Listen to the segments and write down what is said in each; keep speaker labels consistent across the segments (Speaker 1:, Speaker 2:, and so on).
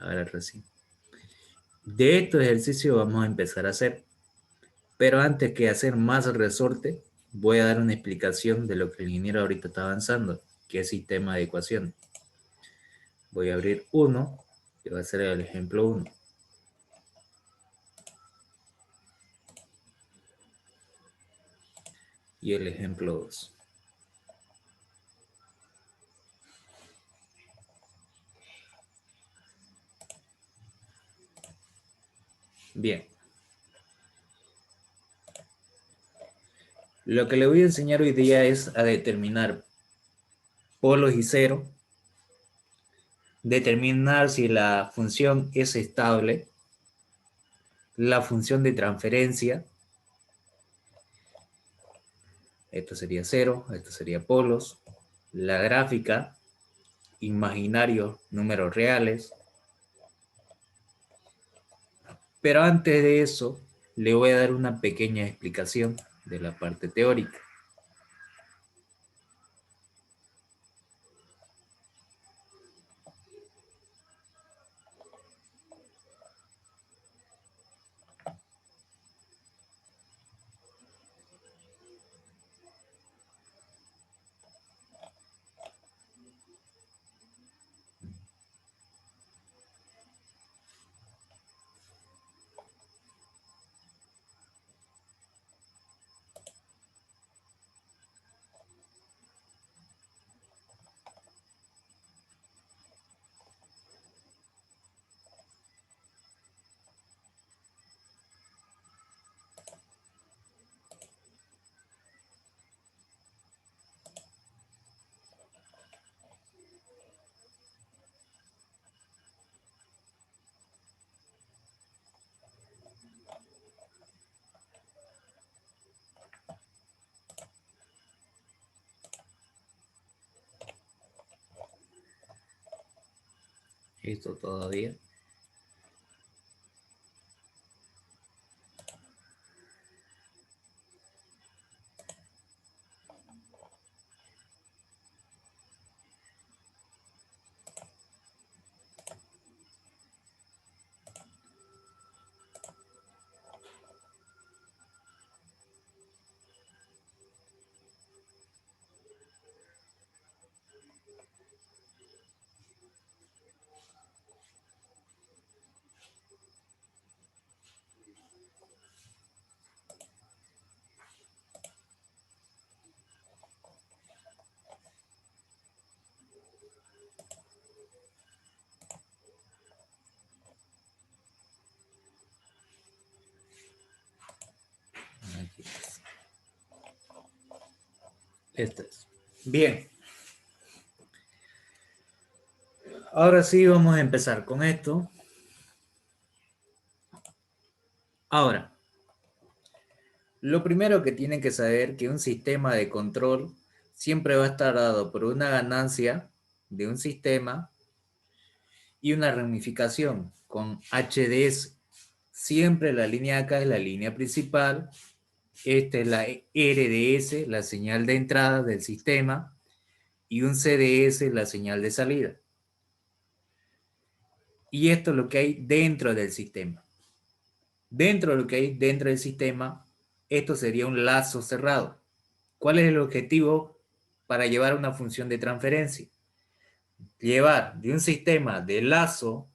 Speaker 1: Ahora recién. De estos ejercicios vamos a empezar a hacer. Pero antes que hacer más resorte, voy a dar una explicación de lo que el ingeniero ahorita está avanzando, que es sistema de ecuación. Voy a abrir uno, que va a ser el ejemplo 1. Y el ejemplo 2. Bien. Lo que le voy a enseñar hoy día es a determinar polos y cero, determinar si la función es estable, la función de transferencia, esto sería cero, esto sería polos, la gráfica, imaginarios, números reales. Pero antes de eso, le voy a dar una pequeña explicación de la parte teórica. Esto todavía. Aquí es. Esto es. Bien. Ahora sí vamos a empezar con esto. Ahora, lo primero que tienen que saber es que un sistema de control siempre va a estar dado por una ganancia de un sistema y una ramificación con HDS. Siempre la línea acá es la línea principal. Esta es la RDS, la señal de entrada del sistema, y un CDS, la señal de salida. Y esto es lo que hay dentro del sistema. Dentro de lo que hay dentro del sistema, esto sería un lazo cerrado. ¿Cuál es el objetivo para llevar una función de transferencia? Llevar de un sistema de lazo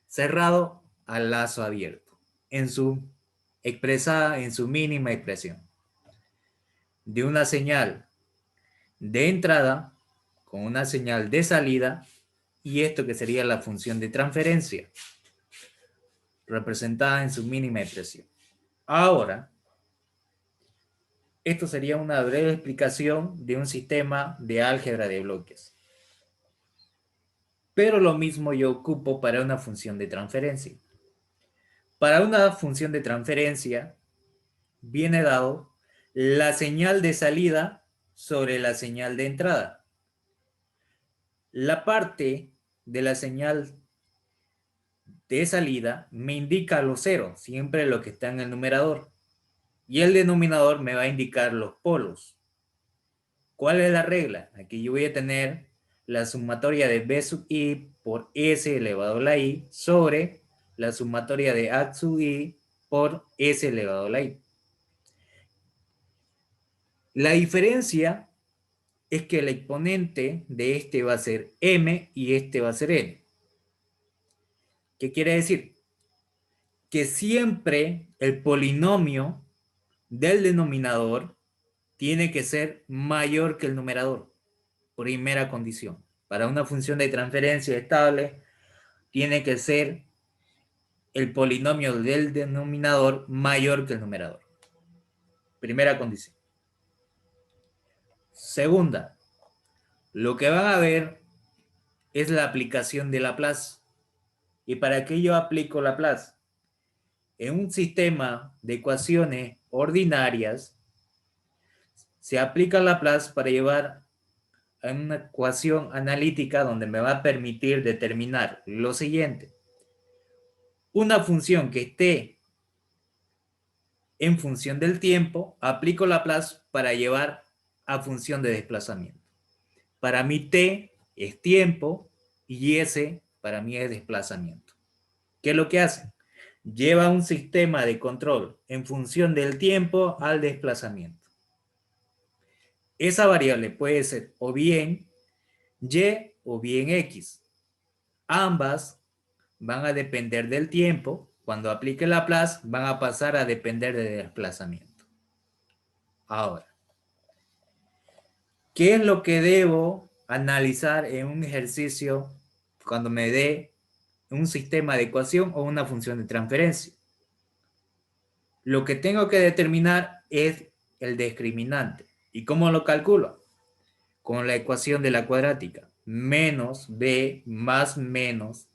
Speaker 1: cerrado al lazo abierto, expresada en su mínima expresión. De una señal de entrada con una señal de salida, y esto que sería la función de transferencia, representada en su mínima expresión. Ahora, esto sería una breve explicación de un sistema de álgebra de bloques. Pero lo mismo yo ocupo para una función de transferencia. Para una función de transferencia viene dado la señal de salida sobre la señal de entrada. La parte de la señal de salida me indica los ceros, siempre lo que está en el numerador. Y el denominador me va a indicar los polos. ¿Cuál es la regla? Aquí yo voy a tener la sumatoria de B sub i por S elevado a la I sobre la sumatoria de A sub I por S elevado a la I. La diferencia es que el exponente de este va a ser M y este va a ser N. ¿Qué quiere decir? Que siempre el polinomio del denominador tiene que ser mayor que el numerador. Primera condición. Para una función de transferencia estable, tiene que ser el polinomio del denominador mayor que el numerador. Primera condición. Segunda, lo que van a ver es la aplicación de Laplace. ¿Y para qué yo aplico Laplace? En un sistema de ecuaciones ordinarias, se aplica Laplace para llevar a una ecuación analítica donde me va a permitir determinar lo siguiente. Una función que esté en función del tiempo, aplico Laplace para llevar a función de desplazamiento. Para mí t es tiempo y s para mí es desplazamiento. ¿Qué es lo que hace? Lleva un sistema de control en función del tiempo al desplazamiento. Esa variable puede ser o bien y o bien x. Ambas van a depender del tiempo. Cuando aplique Laplace van a pasar a depender del desplazamiento. Ahora, ¿qué es lo que debo analizar en un ejercicio cuando me dé un sistema de ecuación o una función de transferencia? Lo que tengo que determinar es el discriminante. ¿Y cómo lo calculo? Con la ecuación de la cuadrática. Menos b más menos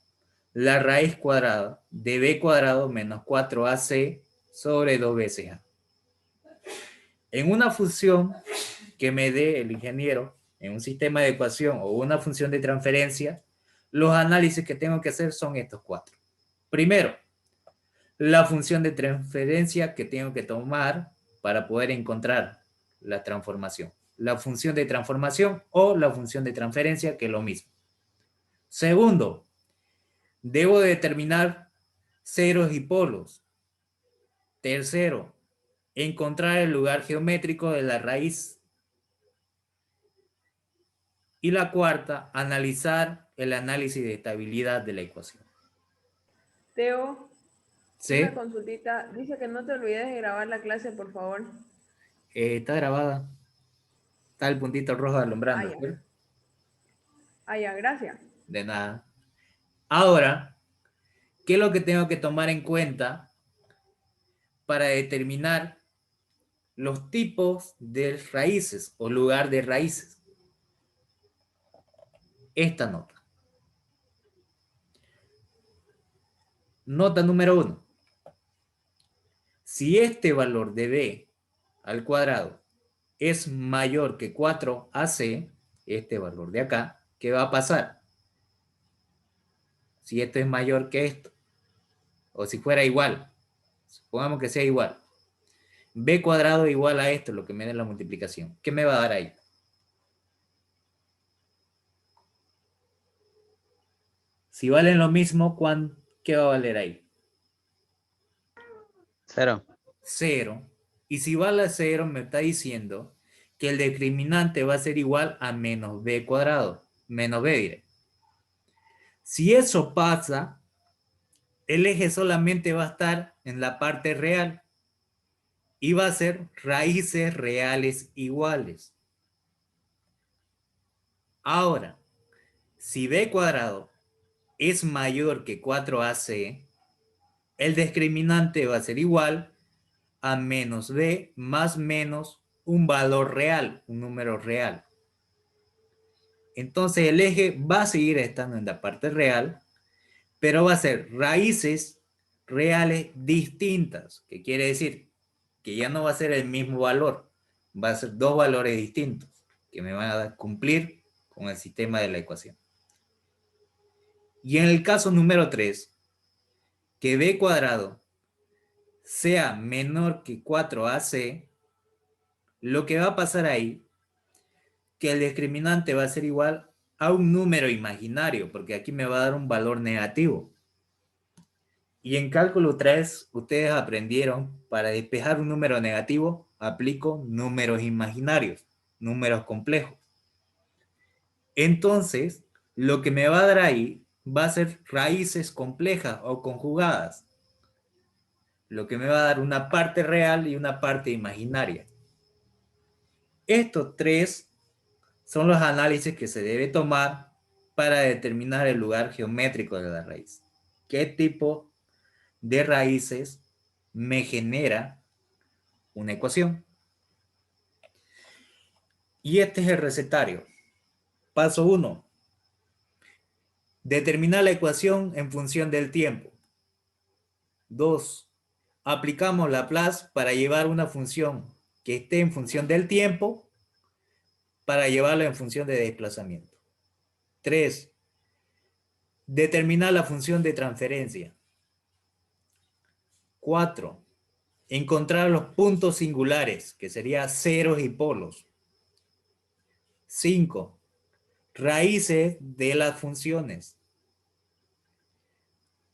Speaker 1: la raíz cuadrada de b cuadrado menos 4ac sobre 2 veces a. En una función que me dé el ingeniero, en un sistema de ecuación o una función de transferencia, los análisis que tengo que hacer son estos cuatro. Primero, la función de transferencia que tengo que tomar para poder encontrar la transformación. La función de transformación o la función de transferencia, que es lo mismo. Segundo, debo determinar ceros y polos. Tercero, encontrar el lugar geométrico de la raíz. Y la cuarta, analizar el análisis de estabilidad de la ecuación.
Speaker 2: Teo, una
Speaker 1: ¿Sí?
Speaker 2: consultita. Dice que no te olvides de grabar la clase, por favor.
Speaker 1: Está grabada. Está el puntito rojo
Speaker 2: Ah,
Speaker 1: alumbrando.
Speaker 2: ya.
Speaker 1: ¿Sí?
Speaker 2: Ah, ya, gracias.
Speaker 1: De nada. Ahora, ¿qué es lo que tengo que tomar en cuenta para determinar los tipos de raíces o lugar de raíces? Esta nota. Nota número 1. Si este valor de b al cuadrado es mayor que 4ac, este valor de acá, ¿qué va a pasar? Si esto es mayor que esto, o si fuera igual, supongamos que sea igual, b cuadrado igual a esto, lo que me da la multiplicación. ¿Qué me va a dar ahí? Si valen lo mismo, ¿qué va a valer ahí?
Speaker 3: 0.
Speaker 1: 0. Y si vale 0, me está diciendo que el discriminante va a ser igual a menos b cuadrado. Menos b diré. Si eso pasa, el eje solamente va a estar en la parte real y va a ser raíces reales iguales. Ahora, si b cuadrado es mayor que 4ac, el discriminante va a ser igual a menos b más menos un valor real, un número real. Entonces el eje va a seguir estando en la parte real, pero va a ser raíces reales distintas. ¿Qué quiere decir? Que ya no va a ser el mismo valor, va a ser dos valores distintos que me van a cumplir con el sistema de la ecuación. Y en el caso número 3, que b cuadrado sea menor que 4ac, lo que va a pasar ahí, que el discriminante va a ser igual a un número imaginario, porque aquí me va a dar un valor negativo. Y en cálculo 3, ustedes aprendieron, para despejar un número negativo, aplico números imaginarios, números complejos. Entonces, lo que me va a dar ahí va a ser raíces complejas o conjugadas, lo que me va a dar una parte real y una parte imaginaria. Estos tres son los análisis que se debe tomar para determinar el lugar geométrico de la raíz. ¿Qué tipo de raíces me genera una ecuación? Y este es el recetario. Paso 1. Determinar la ecuación en función del tiempo. 2. Aplicamos Laplace para llevar una función que esté en función del tiempo para llevarla en función de desplazamiento. 3. Determinar la función de transferencia. 4. Encontrar los puntos singulares, que serían ceros y polos. 5. Raíces de las funciones.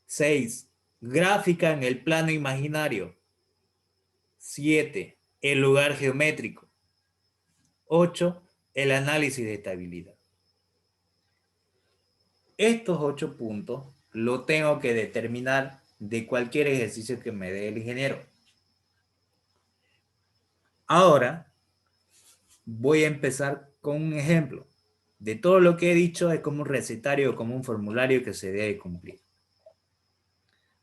Speaker 1: 6. Gráfica en el plano imaginario. 7. El lugar geométrico. 8. El análisis de estabilidad. Estos 8 puntos lo tengo que determinar de cualquier ejercicio que me dé el ingeniero. Ahora voy a empezar con un ejemplo. De todo lo que he dicho es como un recetario, como un formulario que se debe cumplir.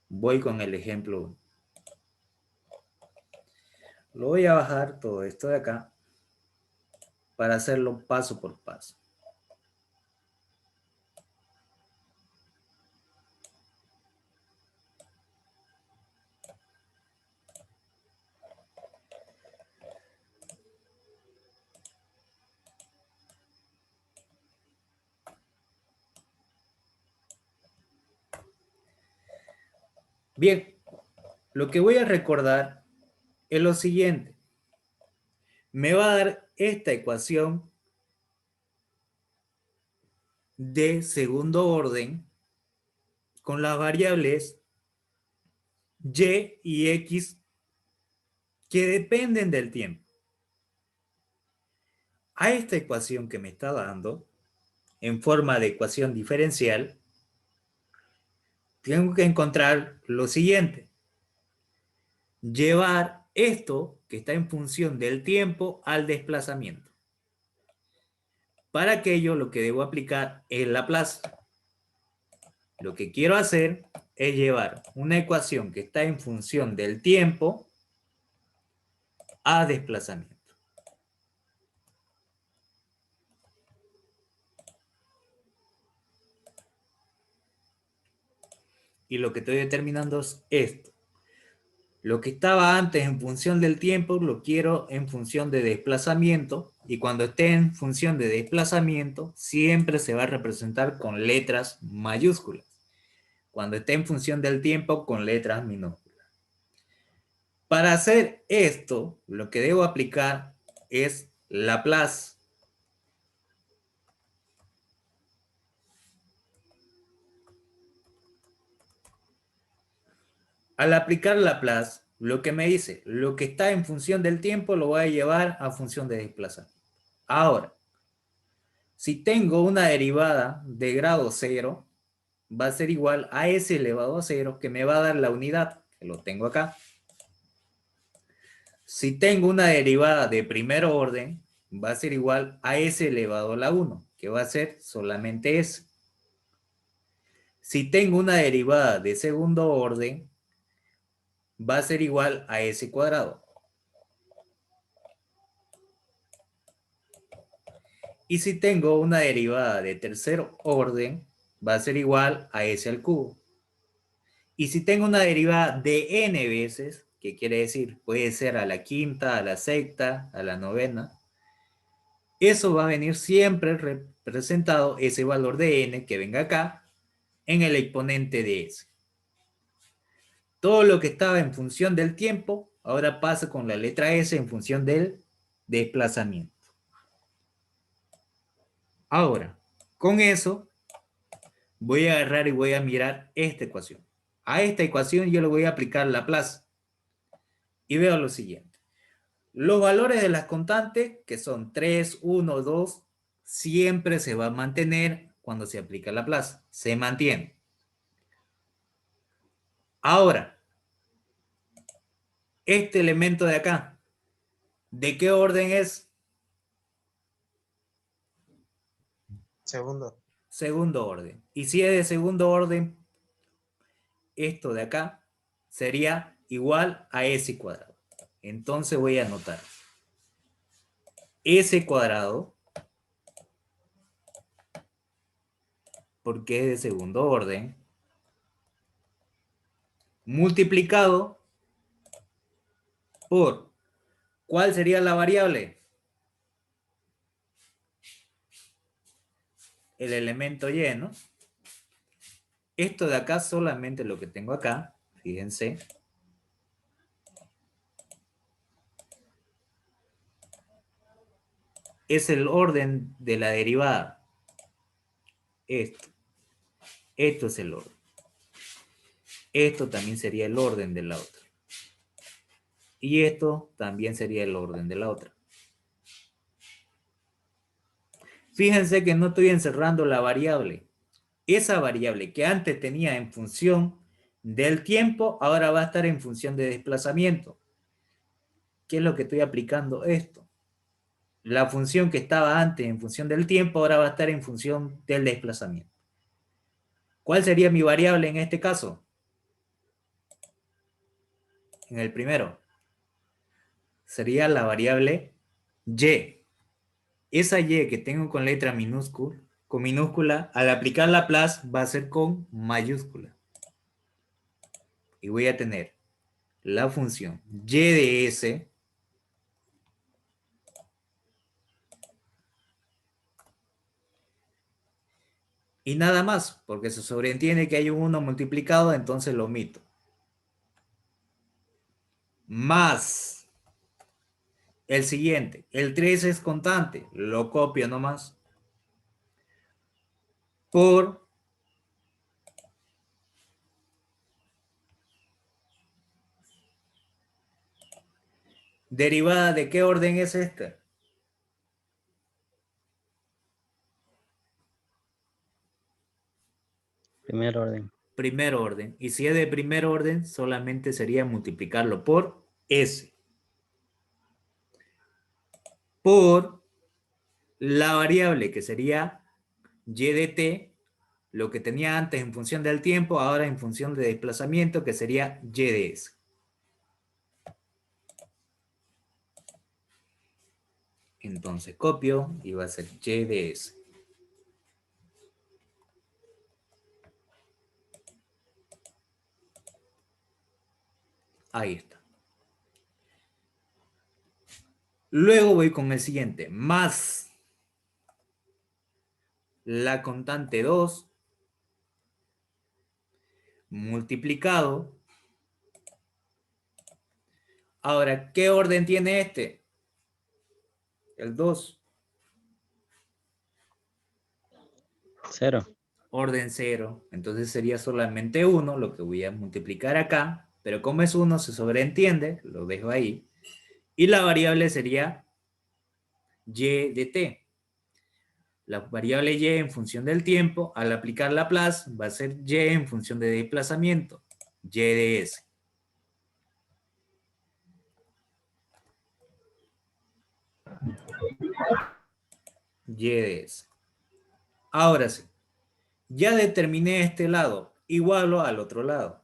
Speaker 1: Voy con el ejemplo. Lo voy a bajar todo esto de acá para hacerlo paso por paso. Bien, lo que voy a recordar es lo siguiente. Me va a dar esta ecuación de segundo orden con las variables y y x que dependen del tiempo. A esta ecuación que me está dando, en forma de ecuación diferencial, tengo que encontrar lo siguiente. Llevar esto, que está en función del tiempo, al desplazamiento. Para aquello, lo que debo aplicar es Laplace. Lo que quiero hacer es llevar una ecuación que está en función del tiempo a desplazamiento. Y lo que estoy determinando es esto. Lo que estaba antes en función del tiempo lo quiero en función de desplazamiento, y cuando esté en función de desplazamiento siempre se va a representar con letras mayúsculas. Cuando esté en función del tiempo con letras minúsculas. Para hacer esto, lo que debo aplicar es Laplace. Al aplicar Laplace, lo que me dice, lo que está en función del tiempo lo voy a llevar a función de desplazamiento. Ahora, si tengo una derivada de grado 0, va a ser igual a s elevado a 0, que me va a dar la unidad, que lo tengo acá. Si tengo una derivada de primer orden, va a ser igual a s elevado a la 1, que va a ser solamente s. Si tengo una derivada de segundo orden, va a ser igual a s cuadrado. Y si tengo una derivada de tercer orden, va a ser igual a s al cubo. Y si tengo una derivada de n veces, ¿qué quiere decir? Puede ser a la quinta, a la sexta, a la novena. Eso va a venir siempre representado, ese valor de n que venga acá, en el exponente de s. Todo lo que estaba en función del tiempo, ahora pasa con la letra s en función del desplazamiento. Ahora, Con eso voy a agarrar y voy a mirar esta ecuación. A esta ecuación yo le voy a aplicar Laplace. Y veo lo siguiente. Los valores de las constantes, que son 3, 1, 2, siempre se va a mantener cuando se aplica Laplace. Se mantiene. Ahora, este elemento de acá, ¿de qué orden es?
Speaker 3: Segundo.
Speaker 1: Segundo orden. Y si es de segundo orden, esto de acá sería igual a s cuadrado. Entonces voy a anotar s cuadrado, porque es de segundo orden, multiplicado por, ¿cuál sería la variable? El elemento y, ¿no? Esto de acá, solamente lo que tengo acá, fíjense, es el orden de la derivada. Esto es el orden. Esto también sería el orden de la otra. Y esto también sería el orden de la otra. Fíjense que no estoy encerrando la variable. Esa variable que antes tenía en función del tiempo, ahora va a estar en función de desplazamiento. ¿Qué es lo que estoy aplicando? Esto. La función que estaba antes en función del tiempo, ahora va a estar en función del desplazamiento. ¿Cuál sería mi variable en este caso? En el primero. Sería la variable y. Esa y que tengo con letra minúscula, al aplicar Laplace va a ser con mayúscula. Y voy a tener la función y de s y nada más, porque se sobreentiende que hay un 1 multiplicado, entonces lo omito. Más el siguiente, el 3 es constante, lo copio nomás. Por derivada, ¿de qué orden es esta?
Speaker 4: Primer orden.
Speaker 1: Primer orden. Y si es de primer orden, solamente sería multiplicarlo por s. Por la variable que sería y de t, lo que tenía antes en función del tiempo, ahora en función de desplazamiento, que sería y de s. Entonces copio y va a ser y de s. Ahí está. Luego voy con el siguiente, más la constante 2 multiplicado. Ahora, ¿qué orden tiene este? El 2.
Speaker 4: 0.
Speaker 1: Orden 0. Entonces sería solamente 1 lo que voy a multiplicar acá. Pero como es 1 se sobreentiende, lo dejo ahí. Y la variable sería y de t. La variable y en función del tiempo, al aplicar Laplace, va a ser y en función de desplazamiento. Y de s. Y de s. Ahora sí. Ya determiné este lado. Igualo al otro lado.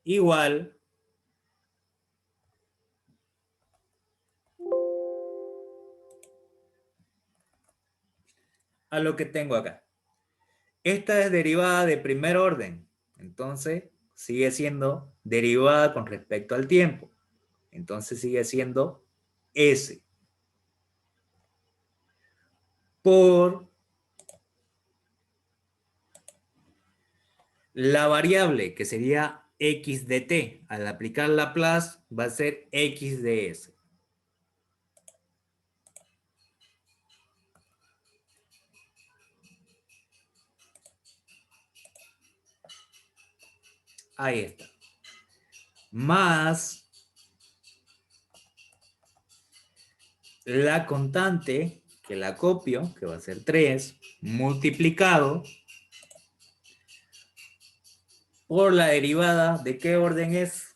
Speaker 1: Igual a lo que tengo acá. Esta es derivada de primer orden. Entonces, sigue siendo derivada con respecto al tiempo. Entonces, sigue siendo S. Por la variable que sería x de t. Al aplicar Laplace, va a ser x de s. Ahí está. Más la constante, que la copio, que va a ser 3, multiplicado por la derivada, ¿de qué orden es?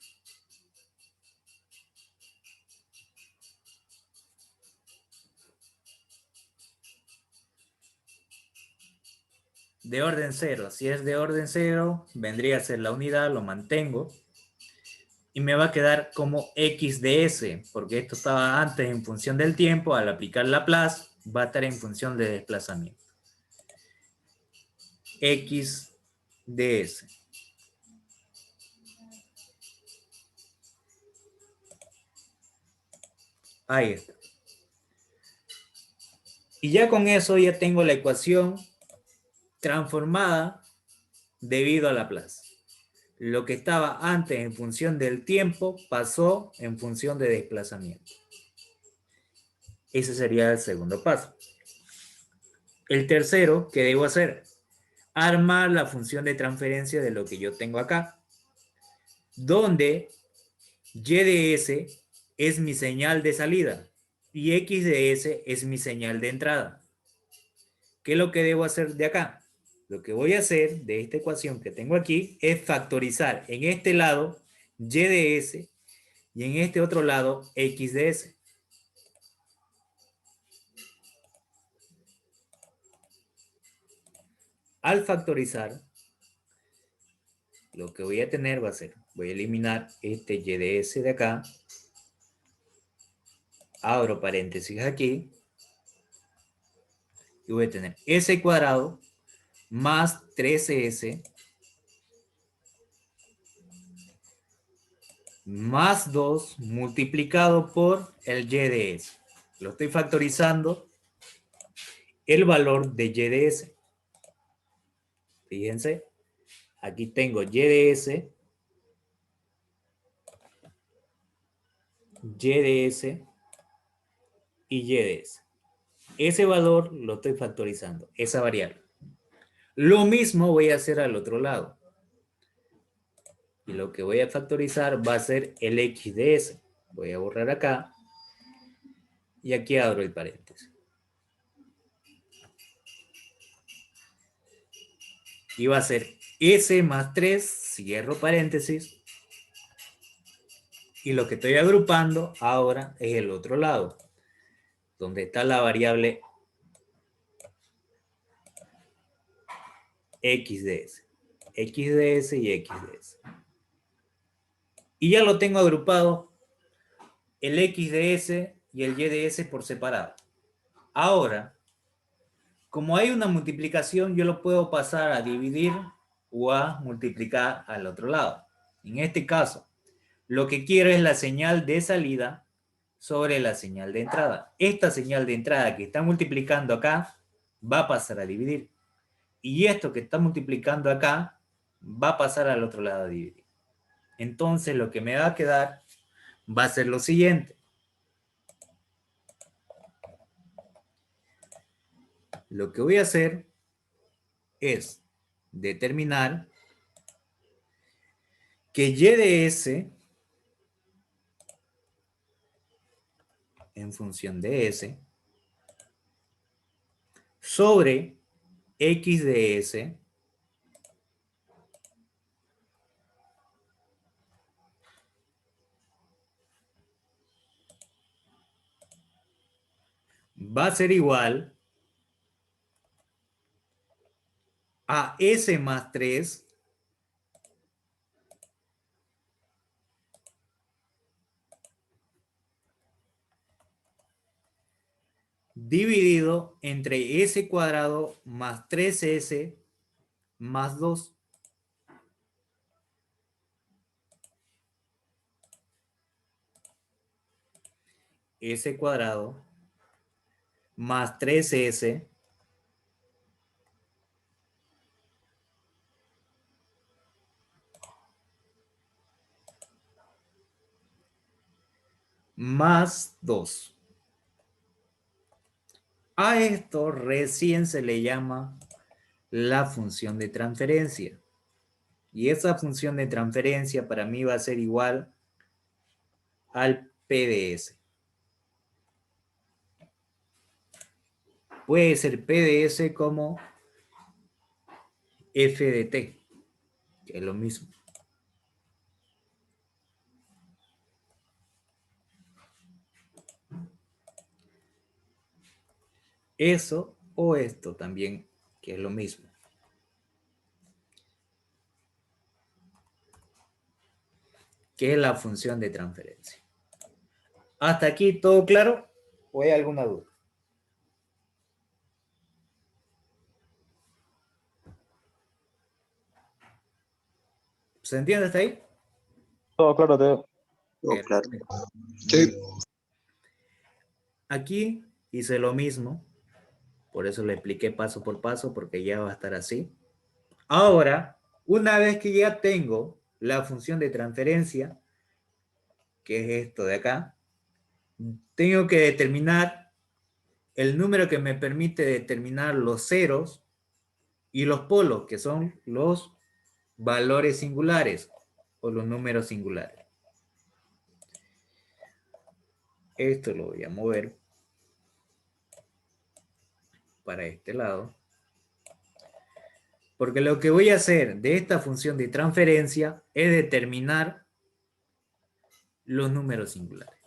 Speaker 1: De orden 0. Si es de orden 0, vendría a ser la unidad, lo mantengo. Y me va a quedar como x de s, porque esto estaba antes en función del tiempo, al aplicar Laplace va a estar en función de desplazamiento. X de s. Ahí está. Y ya con eso ya tengo la ecuación transformada debido a Laplace. Lo que estaba antes en función del tiempo pasó en función de desplazamiento. Ese sería el segundo paso. El tercero, ¿qué debo hacer? Armar la función de transferencia de lo que yo tengo acá, donde y de s es mi señal de salida y x de s es mi señal de entrada. ¿Qué es lo que debo hacer de acá? Lo que voy a hacer de esta ecuación que tengo aquí es factorizar en este lado y de s y en este otro lado x de s. Al factorizar, lo que voy a tener va a ser, voy a eliminar este y de s de acá, abro paréntesis aquí, y voy a tener s cuadrado más 13s más 2 multiplicado por el y de s. Lo estoy factorizando el valor de y de s. Fíjense, aquí tengo y de s, y de s y y de s. Ese valor lo estoy factorizando, esa variable. Lo mismo voy a hacer al otro lado. Y lo que voy a factorizar va a ser el x de s. Voy a borrar acá. Y aquí abro el paréntesis. Y va a ser s más 3, cierro paréntesis. Y lo que estoy agrupando ahora es el otro lado, donde está la variable x de s. X de s y x de s. Y ya lo tengo agrupado el x de s y el y de s por separado. Ahora, como hay una multiplicación, yo lo puedo pasar a dividir o a multiplicar al otro lado. En este caso, lo que quiero es la señal de salida sobre la señal de entrada. Esta señal de entrada que está multiplicando acá va a pasar a dividir. Y esto que está multiplicando acá va a pasar al otro lado a dividir. Entonces lo que me va a quedar va a ser lo siguiente. Lo que voy a hacer es determinar que y de s en función de s sobre x de s va a ser igual a s más 3 dividido entre s cuadrado más 3s más 2. S cuadrado más 3s más 2. A esto recién se le llama la función de transferencia. Y esa función de transferencia para mí va a ser igual al P de S. Puede ser P de S como F de T, que es lo mismo. Eso o esto también, que es lo mismo. Que es la función de transferencia. ¿Hasta aquí todo claro? ¿O hay alguna duda? ¿Se entiende hasta ahí?
Speaker 3: Todo claro, Teo.
Speaker 5: Oh, claro.
Speaker 6: Sí.
Speaker 1: Aquí hice lo mismo, por eso le expliqué paso por paso, porque ya va a estar así. Ahora, una vez que ya tengo la función de transferencia, que es esto de acá, tengo que determinar el número que me permite determinar los ceros y los polos, que son los valores singulares o los números singulares. Esto lo voy a mover para este lado. Porque lo que voy a hacer de esta función de transferencia es determinar los números singulares.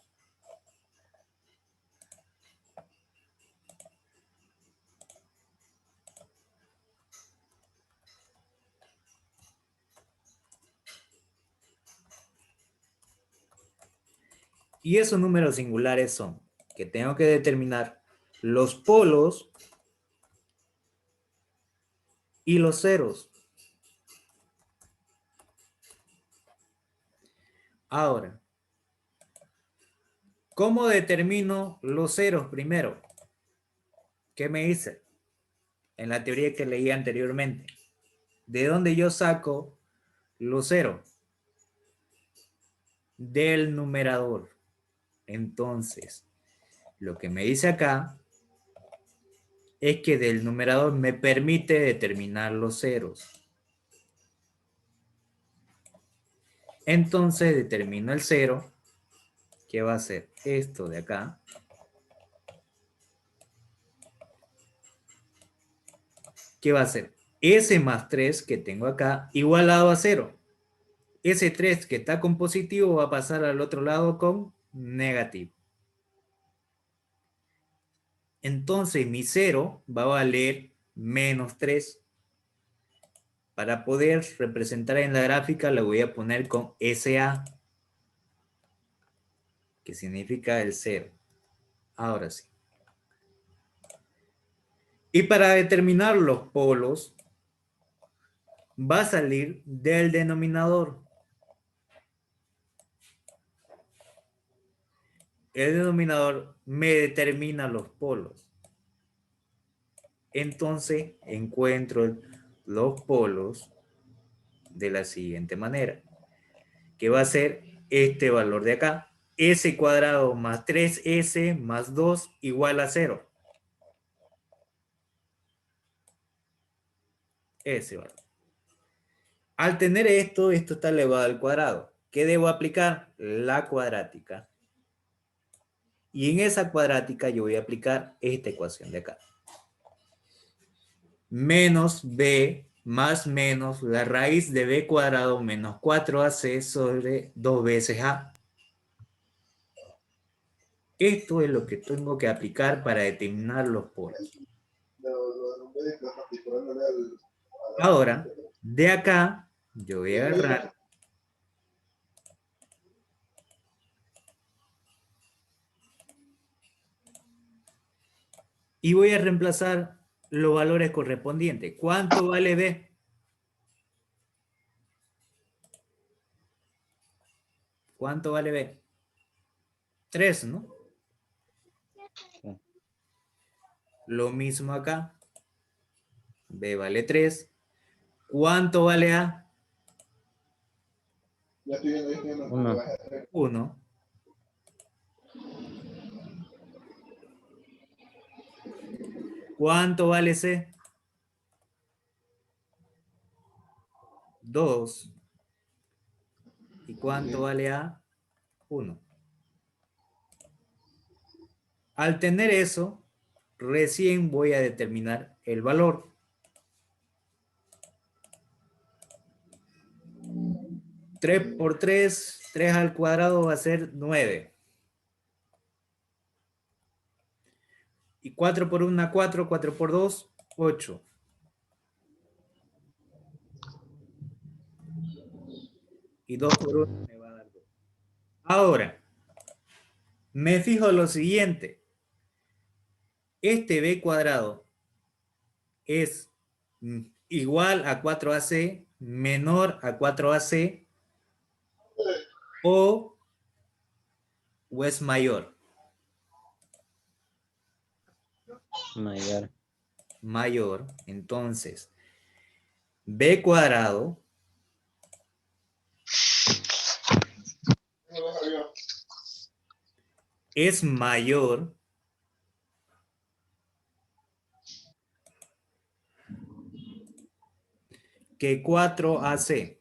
Speaker 1: Y esos números singulares son que tengo que determinar los polos y los ceros. Ahora, ¿cómo determino los ceros primero? ¿Qué me hice? En la teoría que leí anteriormente. ¿De dónde yo saco los ceros? Del numerador. Entonces, lo que me dice acá es que del numerador me permite determinar los ceros. Entonces determino el cero, que va a ser esto de acá. ¿Qué va a ser? S más 3 que tengo acá igualado a 0. Ese 3 que está con positivo va a pasar al otro lado con negativo. Entonces mi 0 va a valer menos 3. Para poder representar en la gráfica la voy a poner con SA, que significa el 0. Ahora sí. Y para determinar los polos, va a salir del denominador. El denominador me determina los polos. Entonces encuentro los polos de la siguiente manera, que va a ser este valor de acá, s cuadrado más 3s más 2 igual a 0. Ese valor. Al tener esto está elevado al cuadrado. ¿Qué debo aplicar? La cuadrática. Y en esa cuadrática yo voy a aplicar esta ecuación de acá. Menos b más menos la raíz de b cuadrado menos 4ac sobre 2 veces a. Esto es lo que tengo que aplicar para determinar los polos. Ahora, de acá, yo voy a agarrar y voy a reemplazar los valores correspondientes. ¿Cuánto vale b? ¿Cuánto vale b? 3, ¿no?
Speaker 4: Sí.
Speaker 1: Lo mismo acá. B vale 3. ¿Cuánto vale a?
Speaker 4: 1.
Speaker 1: 1. ¿Cuánto vale c? 2. ¿Y cuánto vale A? 1. Al tener eso, recién voy a determinar el valor. 3 por 3, 3 al cuadrado va a ser 9. Y 4 por 1, 4, 4 por 2, 8. Y 2 por 1 me va a dar 2. Ahora, me fijo lo siguiente. Este b cuadrado es igual a 4ac menor a 4ac o es mayor.
Speaker 5: Mayor.
Speaker 1: Mayor. Entonces, b cuadrado es mayor que 4ac.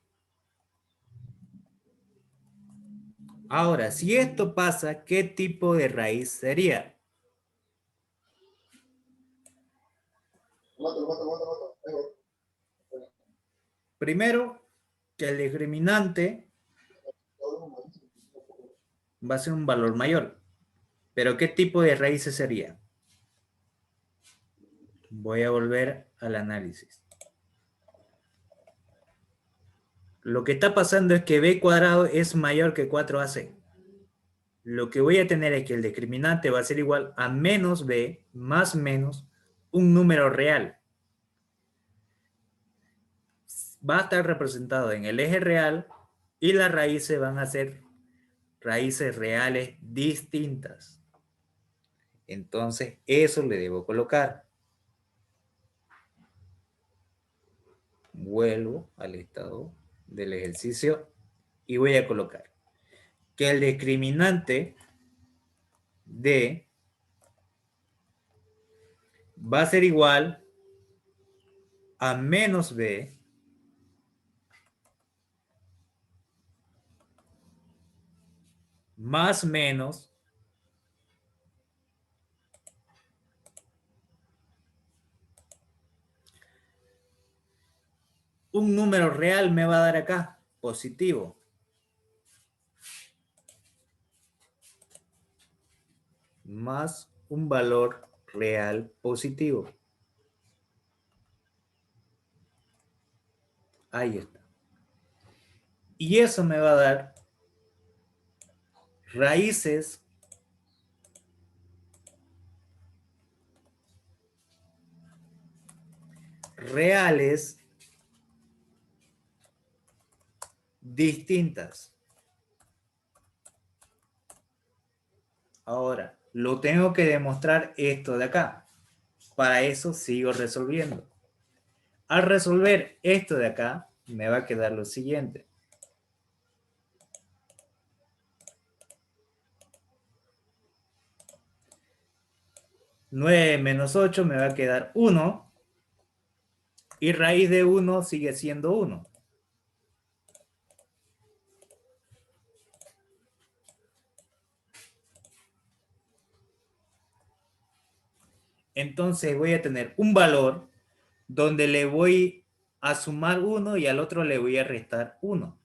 Speaker 1: Ahora, si esto pasa, ¿qué tipo de raíz sería? Primero, que el discriminante va a ser un valor mayor. ¿Pero qué tipo de raíces sería? Voy a volver al análisis. Lo que está pasando es que b cuadrado es mayor que 4ac. Lo que voy a tener es que el discriminante va a ser igual a menos b más menos un número real. Va a estar representado en el eje real y las raíces van a ser raíces reales distintas. Entonces, eso le debo colocar. Vuelvo al estado del ejercicio y voy a colocar que el discriminante de va a ser igual a menos b más menos un número real me va a dar acá, positivo. Más un valor real positivo. Ahí está. Y eso me va a dar raíces reales distintas. Ahora, lo tengo que demostrar esto de acá. Para eso sigo resolviendo. Al resolver esto de acá, me va a quedar lo siguiente. 9 menos 8 me va a quedar 1. Y raíz de 1 sigue siendo 1. Entonces voy a tener un valor donde le voy a sumar 1 y al otro le voy a restar 1.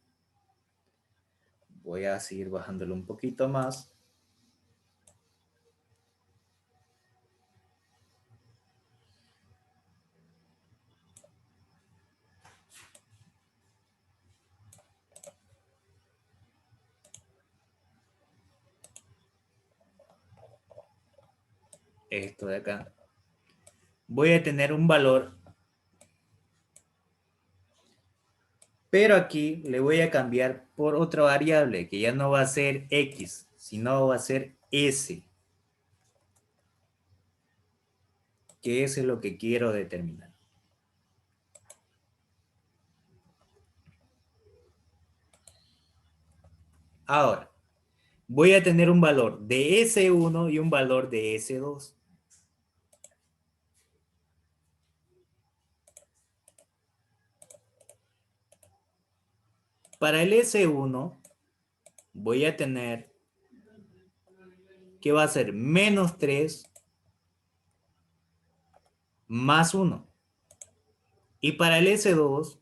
Speaker 1: Voy a seguir bajándolo un poquito más. Esto de acá. Voy a tener un valor. Pero aquí le voy a cambiar por otra variable que ya no va a ser X, sino va a ser S. Que eso es lo que quiero determinar. Ahora, voy a tener un valor de S1 y un valor de S2. Para el S1 voy a tener que va a ser menos 3 más 1. Y para el S2,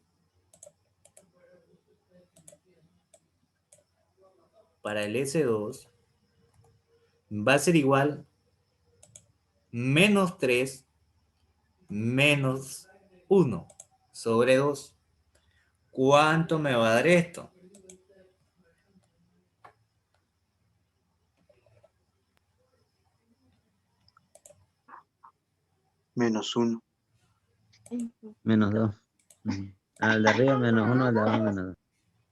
Speaker 1: va a ser igual menos 3 menos 1 sobre 2. ¿Cuánto me va a dar esto?
Speaker 4: Menos 1.
Speaker 5: Menos 2. Al de arriba menos 1, al de abajo menos 2.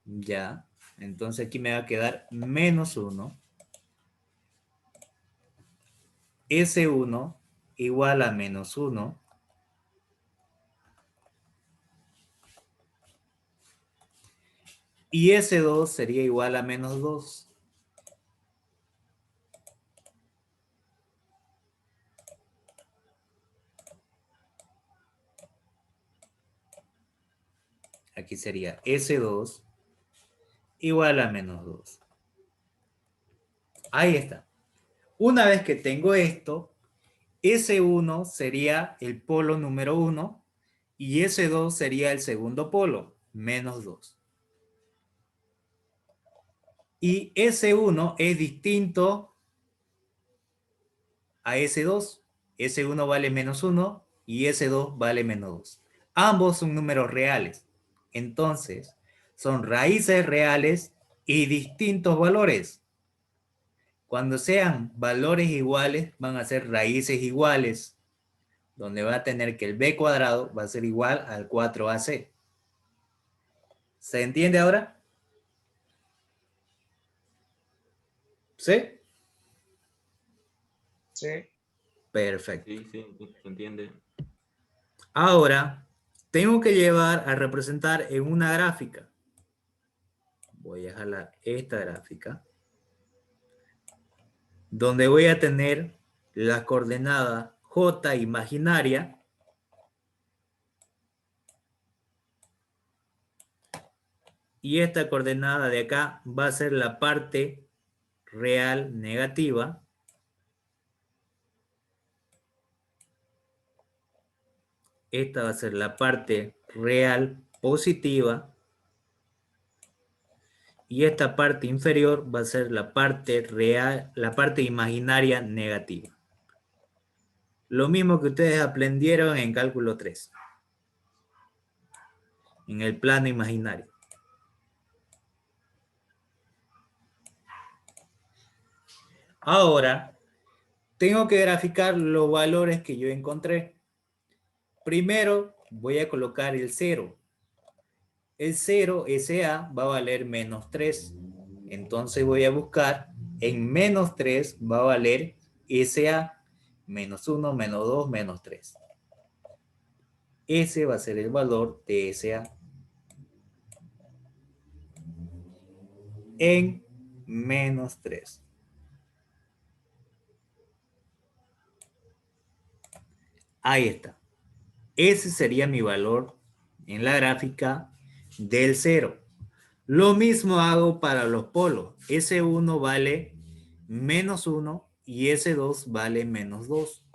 Speaker 1: Ya. Entonces aquí me va a quedar menos 1. S1 igual a menos 1. Y S2 sería igual a menos 2. Aquí sería S2 igual a menos 2. Ahí está. Una vez que tengo esto, S1 sería el polo número 1 y S2 sería el segundo polo, menos 2. Y S1 es distinto a S2. S1 vale menos 1 y S2 vale menos 2. Ambos son números reales. Entonces, son raíces reales y distintos valores. Cuando sean valores iguales, van a ser raíces iguales, donde va a tener que el b cuadrado va a ser igual al 4ac. ¿Se entiende ahora? ¿Sí?
Speaker 2: Sí.
Speaker 1: Perfecto.
Speaker 6: Sí, sí, se entiende.
Speaker 1: Ahora, tengo que llevar a representar en una gráfica. Voy a jalar esta gráfica, donde voy a tener la coordenada J imaginaria y esta coordenada de acá va a ser la parte real negativa. Esta va a ser la parte real positiva. Y esta parte inferior va a ser la parte real, la parte imaginaria negativa. Lo mismo que ustedes aprendieron en cálculo 3. En el plano imaginario. Ahora, tengo que graficar los valores que yo encontré. Primero, voy a colocar el 0. El 0, SA, va a valer menos 3. Entonces voy a buscar, en menos 3 va a valer SA, menos 1, menos 2, menos 3. Ese va a ser el valor de SA en menos 3. Ahí está. Ese sería mi valor en la gráfica del 0. Lo mismo hago para los polos. S1 vale menos 1 y S2 vale menos 2.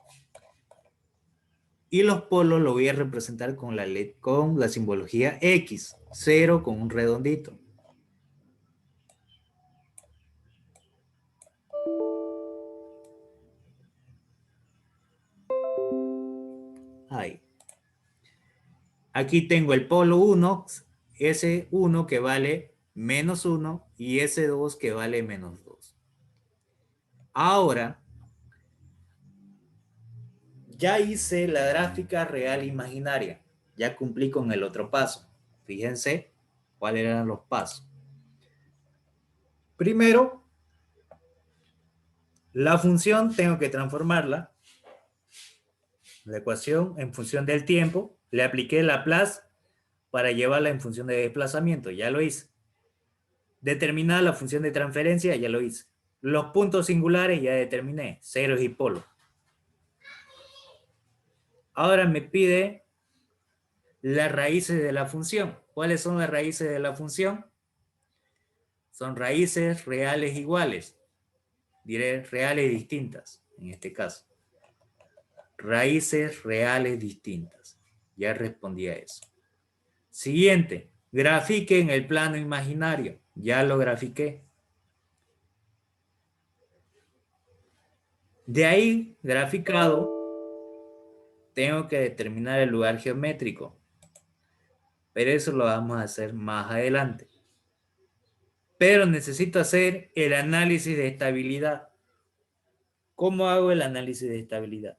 Speaker 1: Y los polos lo voy a representar con la simbología X, 0 con un redondito. Ahí. Aquí tengo el polo 1, S1 que vale menos 1 y S2 que vale menos 2. Ahora, ya hice la gráfica real imaginaria. Ya cumplí con el otro paso. Fíjense cuáles eran los pasos. Primero, la función tengo que transformarla. La ecuación en función del tiempo. Le apliqué Laplace para llevarla en función de desplazamiento. Ya lo hice. Determinar la función de transferencia. Ya lo hice. Los puntos singulares ya determiné. Ceros y polos. Ahora me pide las raíces de la función. ¿Cuáles son las raíces de la función? Son raíces reales iguales. Diré reales distintas, en este caso. Raíces reales distintas. Ya respondí a eso. Siguiente. Grafique en el plano imaginario. Ya lo grafiqué. De ahí, graficado, tengo que determinar el lugar geométrico. Pero eso lo vamos a hacer más adelante. Pero necesito hacer el análisis de estabilidad. ¿Cómo hago el análisis de estabilidad?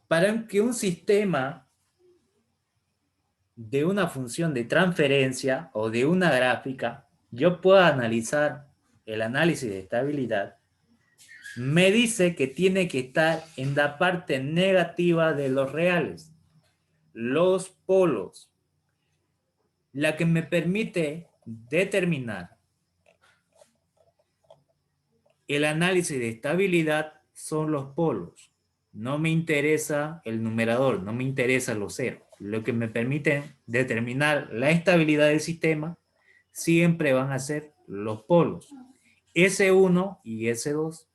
Speaker 1: Para que un sistema de una función de transferencia o de una gráfica, yo pueda analizar el análisis de estabilidad, me dice que tiene que estar en la parte negativa de los reales, los polos, la que me permite determinar el análisis de estabilidad son los polos. No me interesa el numerador, no me interesa los ceros. Lo que me permite determinar la estabilidad del sistema siempre van a ser los polos, S1 y S2.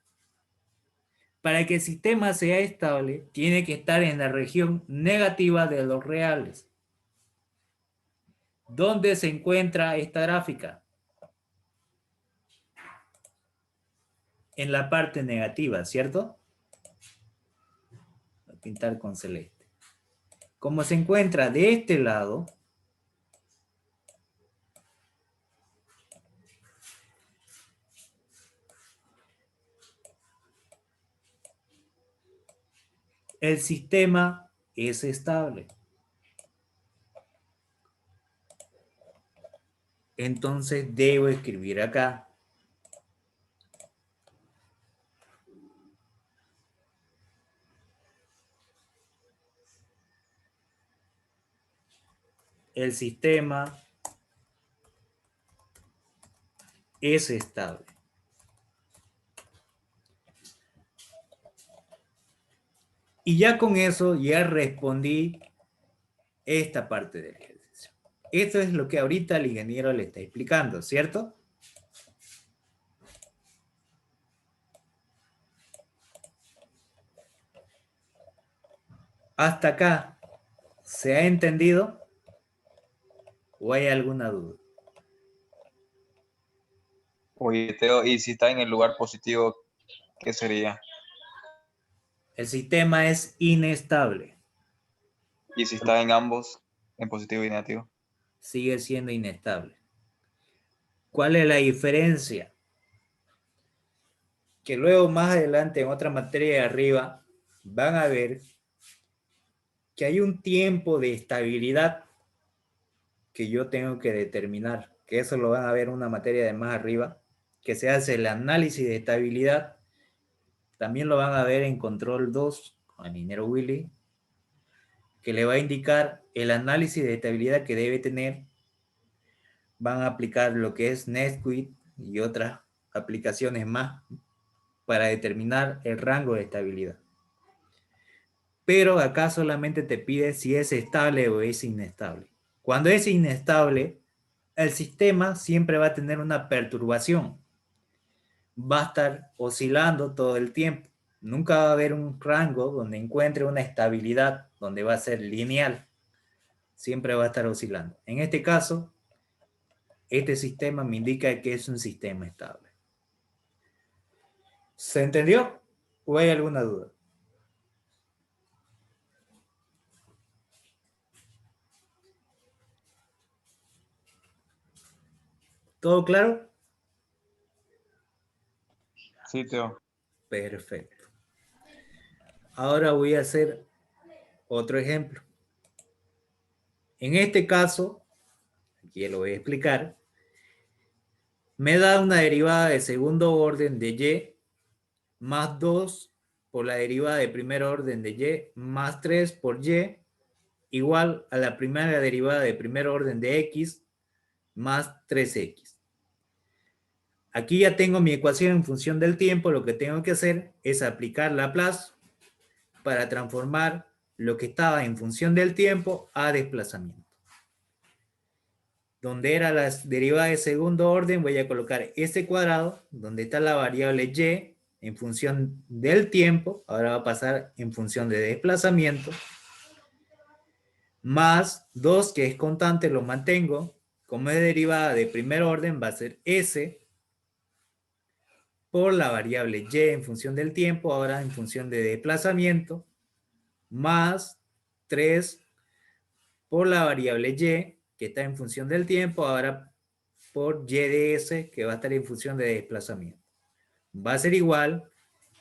Speaker 1: Para que el sistema sea estable, tiene que estar en la región negativa de los reales. ¿Dónde se encuentra esta gráfica? En la parte negativa, ¿cierto? Voy a pintar con celeste. Como se encuentra de este lado, el sistema es estable. Entonces debo escribir acá. El sistema es estable. Y ya con eso ya respondí esta parte del ejercicio. Esto es lo que ahorita el ingeniero le está explicando, ¿cierto? ¿Hasta acá se ha entendido? ¿O hay alguna duda?
Speaker 3: Oye, Teo, y si está en el lugar positivo, ¿qué sería?
Speaker 1: El sistema es inestable.
Speaker 3: Y si está en ambos, en positivo y negativo.
Speaker 1: Sigue siendo inestable. ¿Cuál es la diferencia? Que luego más adelante en otra materia de arriba van a ver que hay un tiempo de estabilidad que yo tengo que determinar, que eso lo van a ver en una materia de más arriba, que se hace el análisis de estabilidad. También lo van a ver en control 2 con el ingeniero Willy, que le va a indicar el análisis de estabilidad que debe tener. Van a aplicar lo que es NetSuite y otras aplicaciones más para determinar el rango de estabilidad. Pero acá solamente te pide si es estable o es inestable. Cuando es inestable, el sistema siempre va a tener una perturbación. Va a estar oscilando todo el tiempo. Nunca va a haber un rango donde encuentre una estabilidad, donde va a ser lineal. Siempre va a estar oscilando. En este caso, este sistema me indica que es un sistema estable. ¿Se entendió? ¿O hay alguna duda? ¿Todo claro?
Speaker 3: Sí, Teo.
Speaker 1: Perfecto. Ahora voy a hacer otro ejemplo. En este caso, aquí lo voy a explicar, me da una derivada de segundo orden de y más 2 por la derivada de primer orden de y más 3 por y igual a la primera derivada de primer orden de x más 3x. Aquí ya tengo mi ecuación en función del tiempo. Lo que tengo que hacer es aplicar Laplace para transformar lo que estaba en función del tiempo a desplazamiento. Donde era la derivada de segundo orden, voy a colocar s cuadrado, donde está la variable y en función del tiempo, ahora va a pasar en función de desplazamiento, más 2, que es constante, lo mantengo. Como es derivada de primer orden, va a ser s por la variable y en función del tiempo, ahora en función de desplazamiento, más 3 por la variable y, que está en función del tiempo, ahora por y de s, que va a estar en función de desplazamiento. Va a ser igual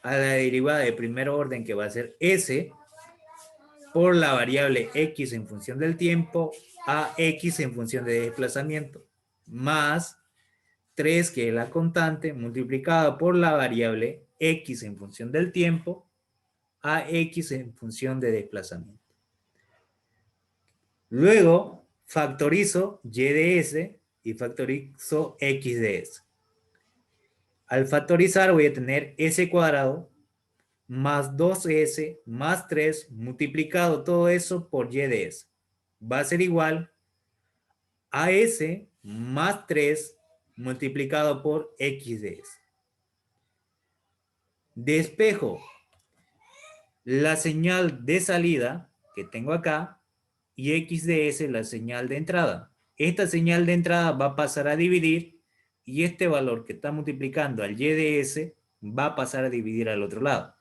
Speaker 1: a la derivada de primer orden, que va a ser s por la variable x en función del tiempo a x en función de desplazamiento, más 3, que es la constante, multiplicada por la variable x en función del tiempo a x en función de desplazamiento. Luego factorizo y de s y factorizo x de s. Al factorizar voy a tener s cuadrado más 2s más 3 multiplicado todo eso por y de s. Va a ser igual a s más 3 multiplicado por x de s. Despejo la señal de salida que tengo acá y x de s la señal de entrada. Esta señal de entrada va a pasar a dividir y este valor que está multiplicando al y de s va a pasar a dividir al otro lado.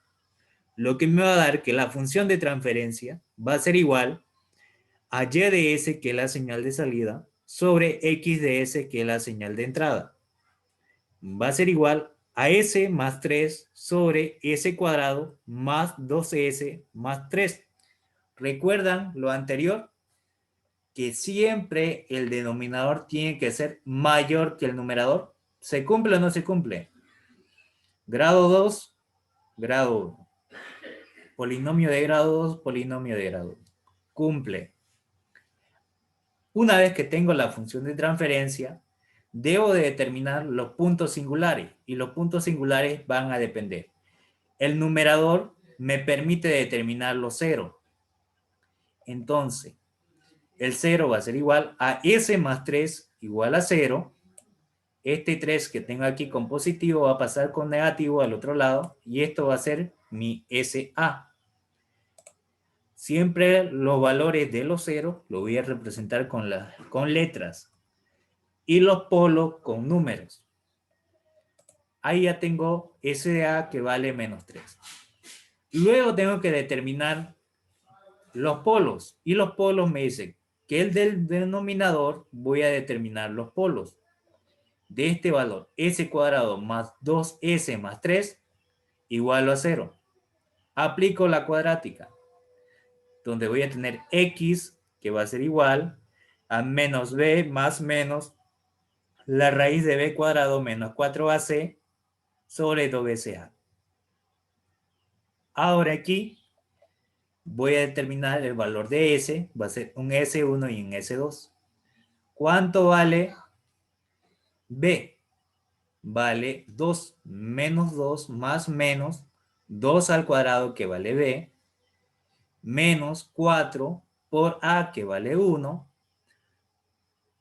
Speaker 1: Lo que me va a dar que la función de transferencia va a ser igual a y de s, que es la señal de salida, sobre x de s, que es la señal de entrada. Va a ser igual a s más 3 sobre s cuadrado más 2s más 3. ¿Recuerdan lo anterior? Que siempre el denominador tiene que ser mayor que el numerador. ¿Se cumple o no se cumple? Grado 2, grado 1. Polinomio de grado 2, polinomio de grado 1. Cumple. Una vez que tengo la función de transferencia, debo de determinar los puntos singulares, y los puntos singulares van a depender. El numerador me permite determinar los ceros. Entonces, el 0 va a ser igual a s más 3 igual a 0. Este 3 que tengo aquí con positivo va a pasar con negativo al otro lado, y esto va a ser mi SA. Siempre los valores de los ceros los voy a representar con letras y los polos con números. Ahí ya tengo SA, que vale menos 3. Luego tengo que determinar los polos, y los polos me dicen que el del denominador voy a determinar los polos de este valor, s cuadrado más 2s más 3 igual a 0. Aplico la cuadrática, donde voy a tener x, que va a ser igual a menos b más menos la raíz de b cuadrado menos 4ac sobre 2bca. Ahora aquí voy a determinar el valor de s, va a ser un s1 y un s2. ¿Cuánto vale b? Vale 2 menos 2 más menos 2 al cuadrado, que vale b, menos 4 por a, que vale 1,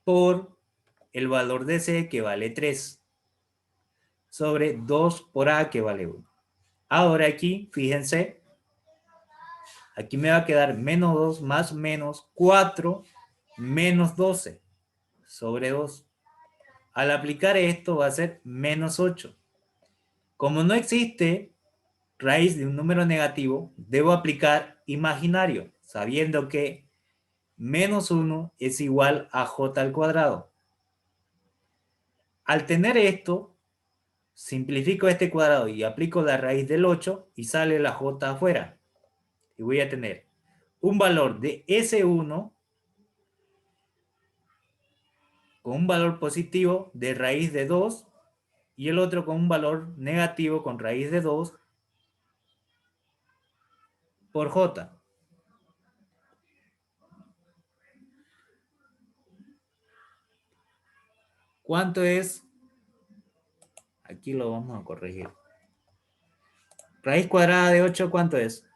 Speaker 1: por el valor de c, que vale 3, sobre 2 por a, que vale 1. Ahora aquí, fíjense, aquí me va a quedar menos 2 más menos 4 menos 12 sobre 2. Al aplicar esto va a ser menos 8. Como no existe raíz de un número negativo, debo aplicar imaginario, sabiendo que menos 1 es igual a j al cuadrado. Al tener esto, simplifico este cuadrado y aplico la raíz del 8 y sale la j afuera. Y voy a tener un valor de S1 con un valor positivo de raíz de 2 y el otro con un valor negativo con raíz de 2 por j. ¿Cuánto es? Aquí lo vamos a corregir. Raíz cuadrada de 8, ¿cuánto es?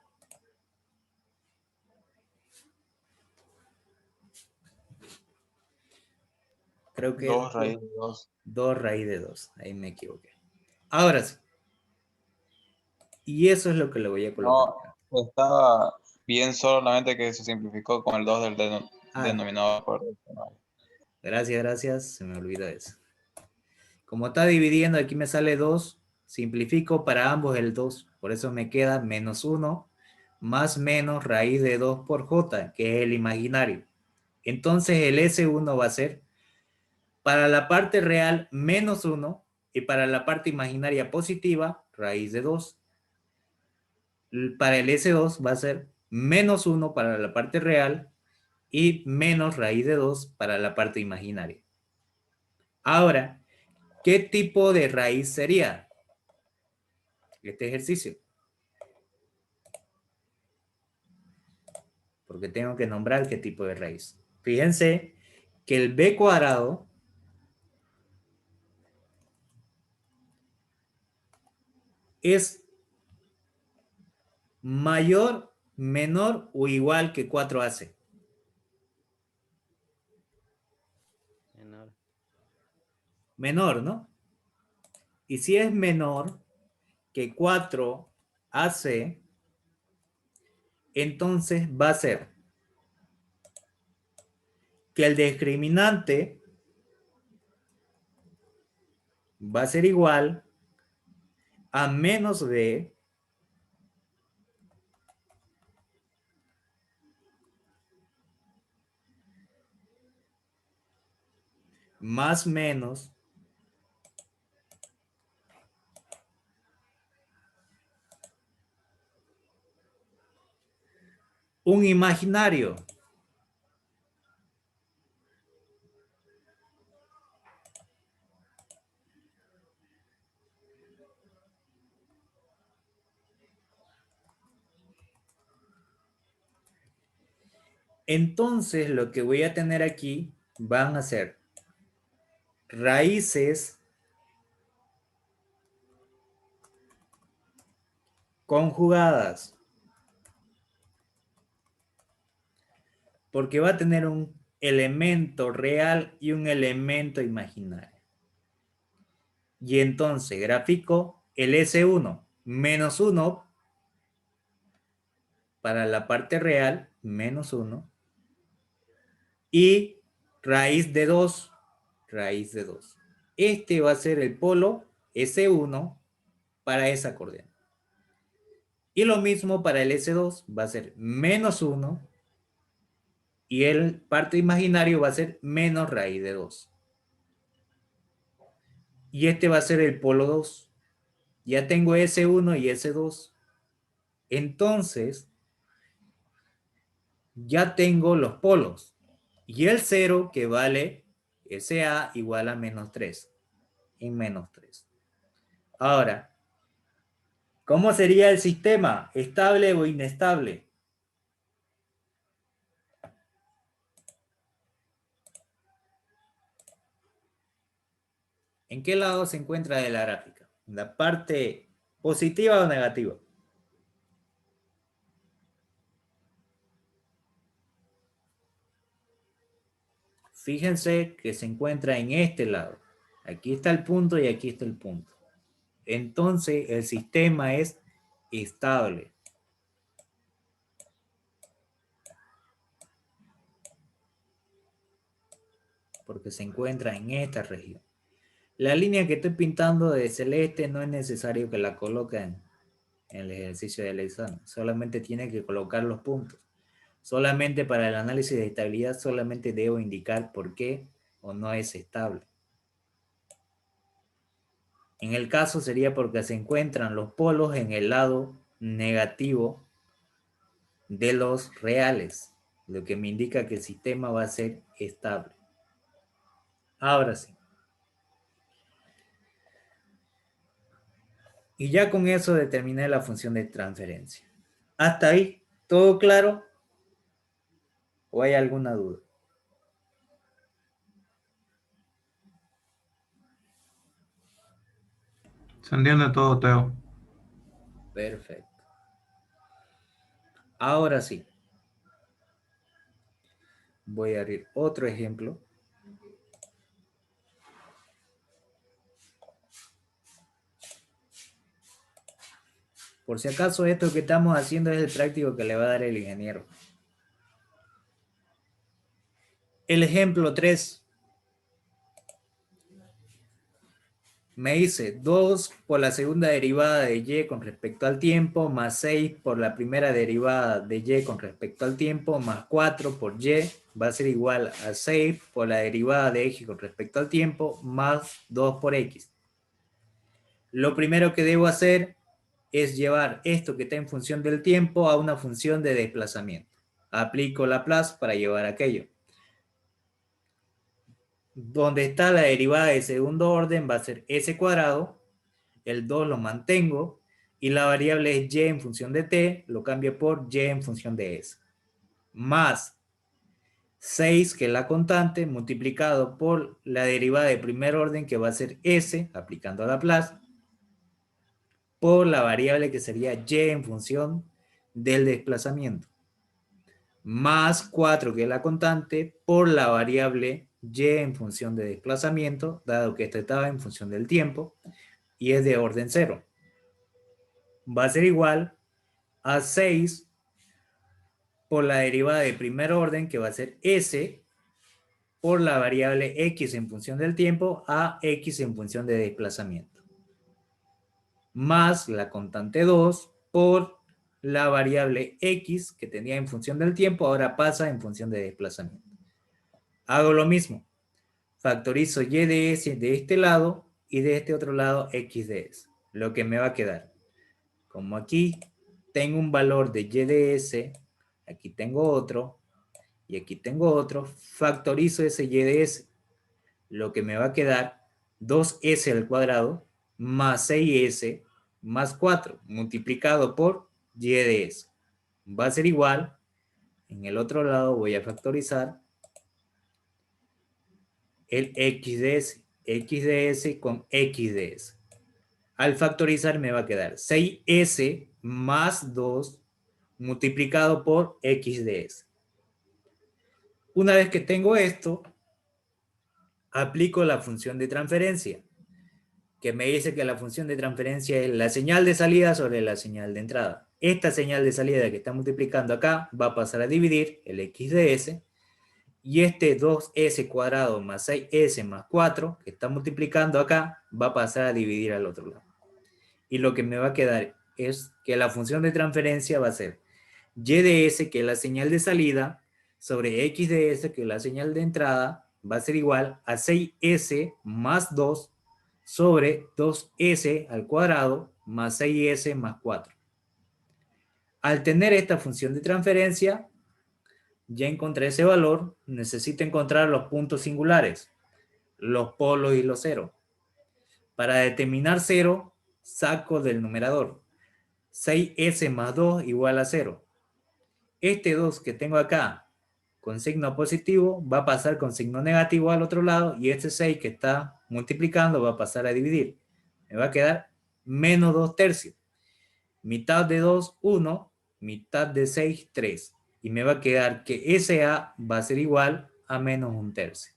Speaker 1: Creo que
Speaker 3: 2 raíz de 2.
Speaker 1: 2 raíz de 2. Ahí me equivoqué. Ahora sí. Y eso es lo que le voy a colocar
Speaker 3: No,
Speaker 1: acá.
Speaker 3: estaba bien solamente que se simplificó con el 2 del
Speaker 1: Ah,
Speaker 3: denominador.
Speaker 1: gracias, gracias. Se me olvida eso. Como está dividiendo, aquí me sale 2. Simplifico para ambos el 2. Por eso me queda menos 1 más menos raíz de 2 por j, que es el imaginario. Entonces el S1 va a ser para la parte real menos 1 y para la parte imaginaria positiva raíz de 2. Para el S2 va a ser menos 1 para la parte real y menos raíz de 2 para la parte imaginaria. Ahora, ¿qué tipo de raíz sería este ejercicio? Porque tengo que nombrar qué tipo de raíz. Fíjense que el b cuadrado es mayor, menor o igual que 4ac.
Speaker 5: Menor.
Speaker 1: Menor, ¿no? Y si es menor que 4ac, entonces va a ser que el discriminante va a ser igual a menos b más menos un imaginario. Entonces lo que voy a tener aquí van a ser raíces conjugadas. Porque va a tener un elemento real y un elemento imaginario. Y entonces grafico el S1 menos 1 para la parte real, menos 1, y raíz de 2, raíz de 2. Este va a ser el polo S1 para esa coordenada. Y lo mismo para el S2, va a ser menos 1 y el parte imaginario va a ser menos raíz de 2. Y este va a ser el polo 2. Ya tengo S1 y S2. Entonces, ya tengo los polos. Y el 0 que vale SA igual a menos 3. En menos 3. Ahora, ¿cómo sería el sistema? ¿Estable o inestable? ¿En qué lado se encuentra de la gráfica? ¿En la parte positiva o negativa? Fíjense que se encuentra en este lado. Aquí está el punto y aquí está el punto. Entonces el sistema es estable. Porque se encuentra en esta región. La línea que estoy pintando de celeste no es necesario que la coloquen en el ejercicio del examen. Solamente tiene que colocar los puntos. Solamente para el análisis de estabilidad solamente debo indicar por qué o no es estable. En el caso sería porque se encuentran los polos en el lado negativo de los reales, lo que me indica que el sistema va a ser estable. Ahora sí. Y ya con eso determiné la función de transferencia. ¿Hasta ahí todo claro? ¿O hay alguna duda?
Speaker 6: Se entiende todo, Teo.
Speaker 1: Perfecto. Ahora sí. Voy a abrir otro ejemplo. Por si acaso esto que estamos haciendo es el práctico que le va a dar el ingeniero. El ejemplo 3. Me dice 2 por la segunda derivada de y con respecto al tiempo, más 6 por la primera derivada de y con respecto al tiempo, más 4 por y, va a ser igual a 6 por la derivada de x con respecto al tiempo, más 2 por x. Lo primero que debo hacer es llevar esto que está en función del tiempo a una función de desplazamiento. Aplico Laplace para llevar aquello. Donde está la derivada de segundo orden va a ser s cuadrado, el 2 lo mantengo, y la variable es y en función de t, lo cambio por y en función de s. Más 6, que es la constante, multiplicado por la derivada de primer orden, que va a ser s, aplicando a Laplace, por la variable que sería y en función del desplazamiento. Más 4, que es la constante, por la variable y en función de desplazamiento, dado que esta estaba en función del tiempo, y es de orden 0. Va a ser igual a 6 por la derivada de primer orden, que va a ser s, por la variable x en función del tiempo a x en función de desplazamiento. Más la constante 2 por la variable x que tenía en función del tiempo, ahora pasa en función de desplazamiento. Hago lo mismo. Factorizo y de s de este lado y de este otro lado x de s. Lo que me va a quedar. Como aquí tengo un valor de y de s, aquí tengo otro, y aquí tengo otro, factorizo ese y de s. Lo que me va a quedar 2s al cuadrado más 6s más 4 multiplicado por y de s. Va a ser igual, en el otro lado voy a factorizar el x de s con x de s. Al factorizar me va a quedar 6s más 2 multiplicado por x de s. Una vez que tengo esto, aplico la función de transferencia, que me dice que la función de transferencia es la señal de salida sobre la señal de entrada. Esta señal de salida que está multiplicando acá va a pasar a dividir el x de s, y este 2s cuadrado más 6s más 4 que está multiplicando acá va a pasar a dividir al otro lado. Y lo que me va a quedar es que la función de transferencia va a ser y de s, que es la señal de salida, sobre x de s, que es la señal de entrada, va a ser igual a 6s más 2 sobre 2s al cuadrado más 6s más 4. Al tener esta función de transferencia, ya encontré ese valor, necesito encontrar los puntos singulares, los polos y los ceros. Para determinar 0, saco del numerador. 6s más 2 igual a 0. Este 2 que tengo acá con signo positivo va a pasar con signo negativo al otro lado, y este 6 que está multiplicando va a pasar a dividir. Me va a quedar menos 2 tercios. Mitad de 2, 1. Mitad de 6, 3. Y me va a quedar que SA va a ser igual a menos 1 tercio.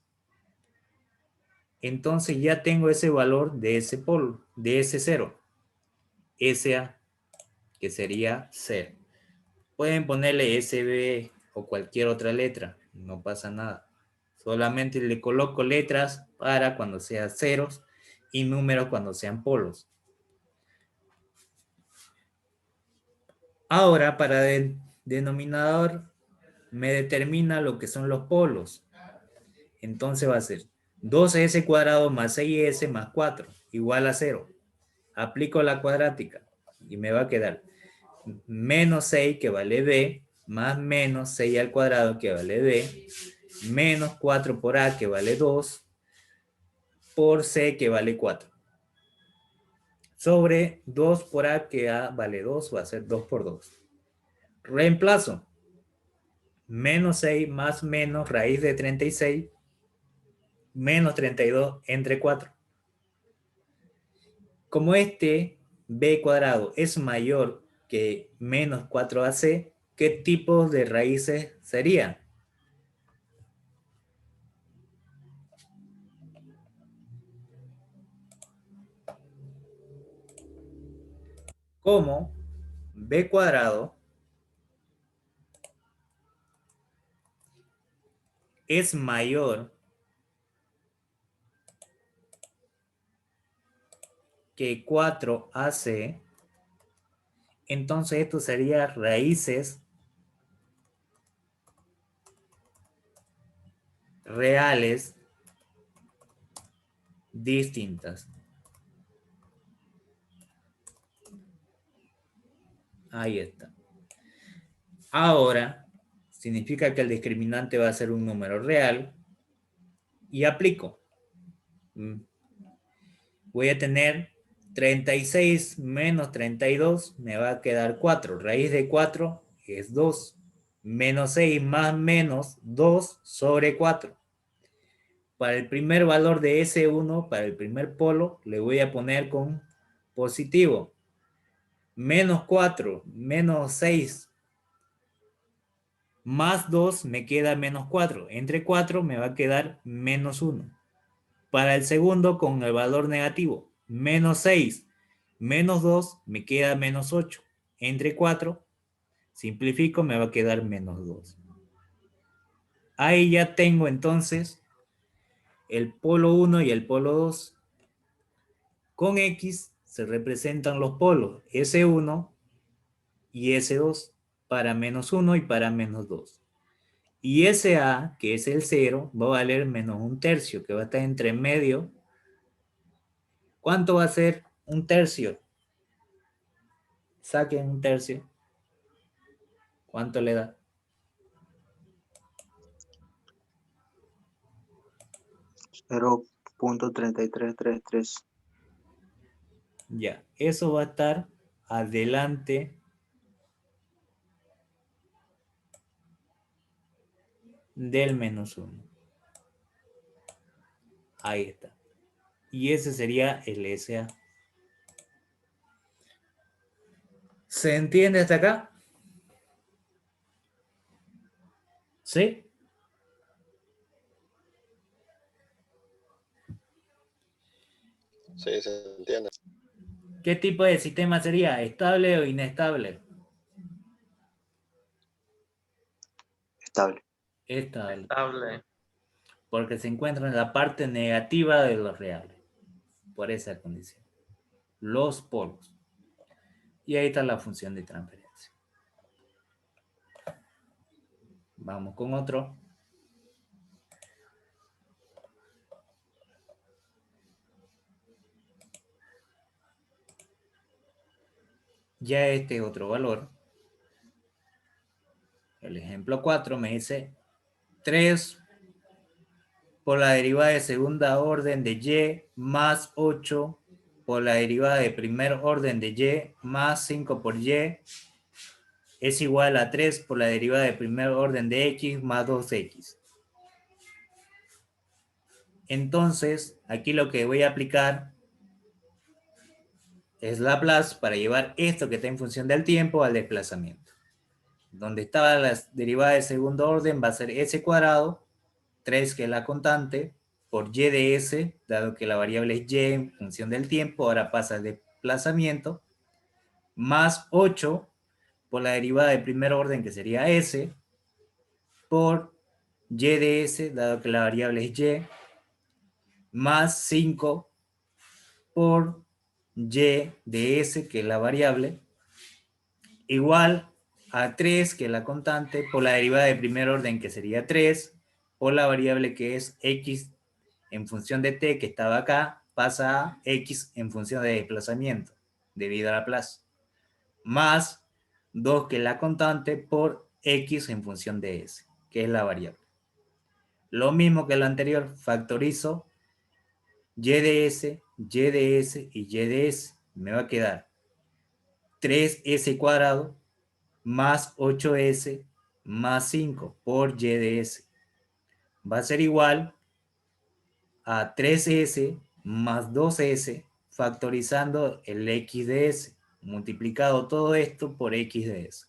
Speaker 1: Entonces ya tengo ese valor de ese polo, de ese 0. SA, que sería 0. Pueden ponerle SB o cualquier otra letra, no pasa nada. Solamente le coloco letras para cuando sean ceros y números cuando sean polos. Ahora, para el denominador, me determina lo que son los polos. Entonces va a ser 2s cuadrado más 6s más 4 igual a 0. Aplico la cuadrática y me va a quedar menos 6, que vale b, más menos 6 al cuadrado, que vale b, menos 4 por a, que vale 2, por c, que vale 4. Sobre 2 por a, que a vale 2, va a ser 2 por 2. Reemplazo. Menos 6 más menos raíz de 36, menos 32 entre 4. Como este b cuadrado es mayor que menos 4ac, ¿qué tipos de raíces serían? Como b cuadrado es mayor que 4ac, entonces esto sería raíces reales distintas. Ahí está. Ahora, significa que el discriminante va a ser un número real y aplico. Voy a tener 36 menos 32, me va a quedar 4. Raíz de 4 es 2. Menos 6 más menos 2 sobre 4. Para el primer valor de S1, para el primer polo, le voy a poner con positivo. Menos 4, menos 6, más 2 me queda menos 4. Entre 4 me va a quedar menos 1. Para el segundo, con el valor negativo, menos 6, menos 2 me queda menos 8. Entre 4, simplifico, me va a quedar menos 2. Ahí ya tengo entonces el polo 1 y el polo 2. Con X se representan los polos S1 y S2 para menos 1 y para menos 2. Y SA, que es el 0, va a valer menos 1/3, que va a estar entre medio. ¿Cuánto va a ser 1/3? Saquen 1/3. ¿Cuánto le da?
Speaker 7: 0.3333.
Speaker 1: Ya, eso va a estar adelante del menos 1. Ahí está. Y ese sería el SA. ¿Se entiende hasta acá? ¿Sí?
Speaker 8: Sí, se entiende.
Speaker 1: ¿Qué tipo de sistema sería? ¿Estable o inestable?
Speaker 7: Estable.
Speaker 1: Estable.
Speaker 6: Estable.
Speaker 1: Porque se encuentra en la parte negativa de los reales. Por esa condición. Los polos. Y ahí está la función de transferencia. Vamos con otro. Ya este es otro valor. El ejemplo 4 me dice 3 por la derivada de segunda orden de y más 8 por la derivada de primer orden de y más 5 por y es igual a 3 por la derivada de primer orden de x más 2x. Entonces, aquí lo que voy a aplicar es Laplace para llevar esto que está en función del tiempo al desplazamiento. Donde estaba la derivada de segundo orden va a ser s cuadrado, 3 que es la constante, por y de s, dado que la variable es y en función del tiempo, ahora pasa al desplazamiento, más 8 por la derivada de primer orden que sería s, por y de s, dado que la variable es y, más 5 por y de s, que es la variable, igual a 3, que es la constante, por la derivada de primer orden, que sería 3, por la variable que es x en función de t, que estaba acá, pasa a x en función de desplazamiento, debido a Laplace, más 2, que es la constante, por x en función de s, que es la variable. Lo mismo que lo anterior, factorizo y de s, y de s y y de s. Me va a quedar 3s cuadrado más 8s más 5 por y de s. Va a ser igual a 3s más 2s factorizando el x de s. Multiplicado todo esto por x de s.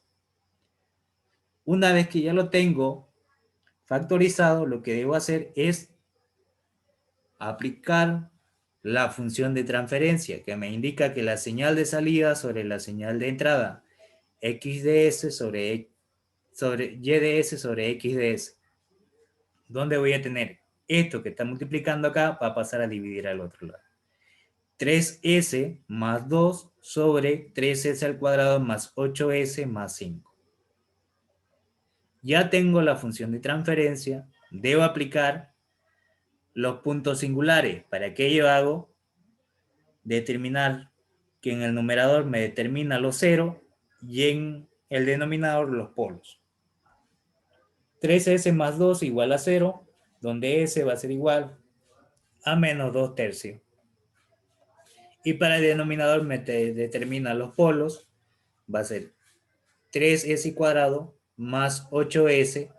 Speaker 1: Una vez que ya lo tengo factorizado, lo que debo hacer es aplicar la función de transferencia, que me indica que la señal de salida sobre la señal de entrada x de s sobre y de s sobre x de s. ¿Dónde voy a tener? Esto que está multiplicando acá va a pasar a dividir al otro lado. 3s más 2 sobre 3s al cuadrado más 8s más 5. Ya tengo la función de transferencia. Debo aplicar los puntos singulares. Para que yo hago determinar que en el numerador me determina los ceros y en el denominador los polos. 3s más 2 igual a 0, donde s va a ser igual a menos 2 tercios. Y para el denominador me determina los polos, va a ser 3s cuadrado más 8s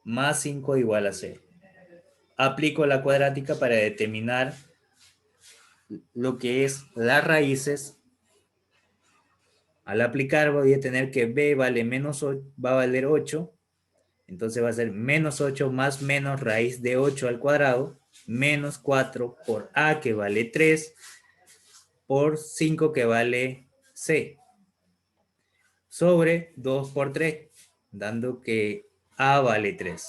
Speaker 1: más 5 igual a 0. Aplico la cuadrática para determinar lo que es las raíces. Al aplicar voy a tener que b vale menos 8, va a valer 8. Entonces va a ser menos 8 más menos raíz de 8 al cuadrado, menos 4 por a que vale 3, por 5 que vale c, sobre 2 por 3, dando que a vale 3.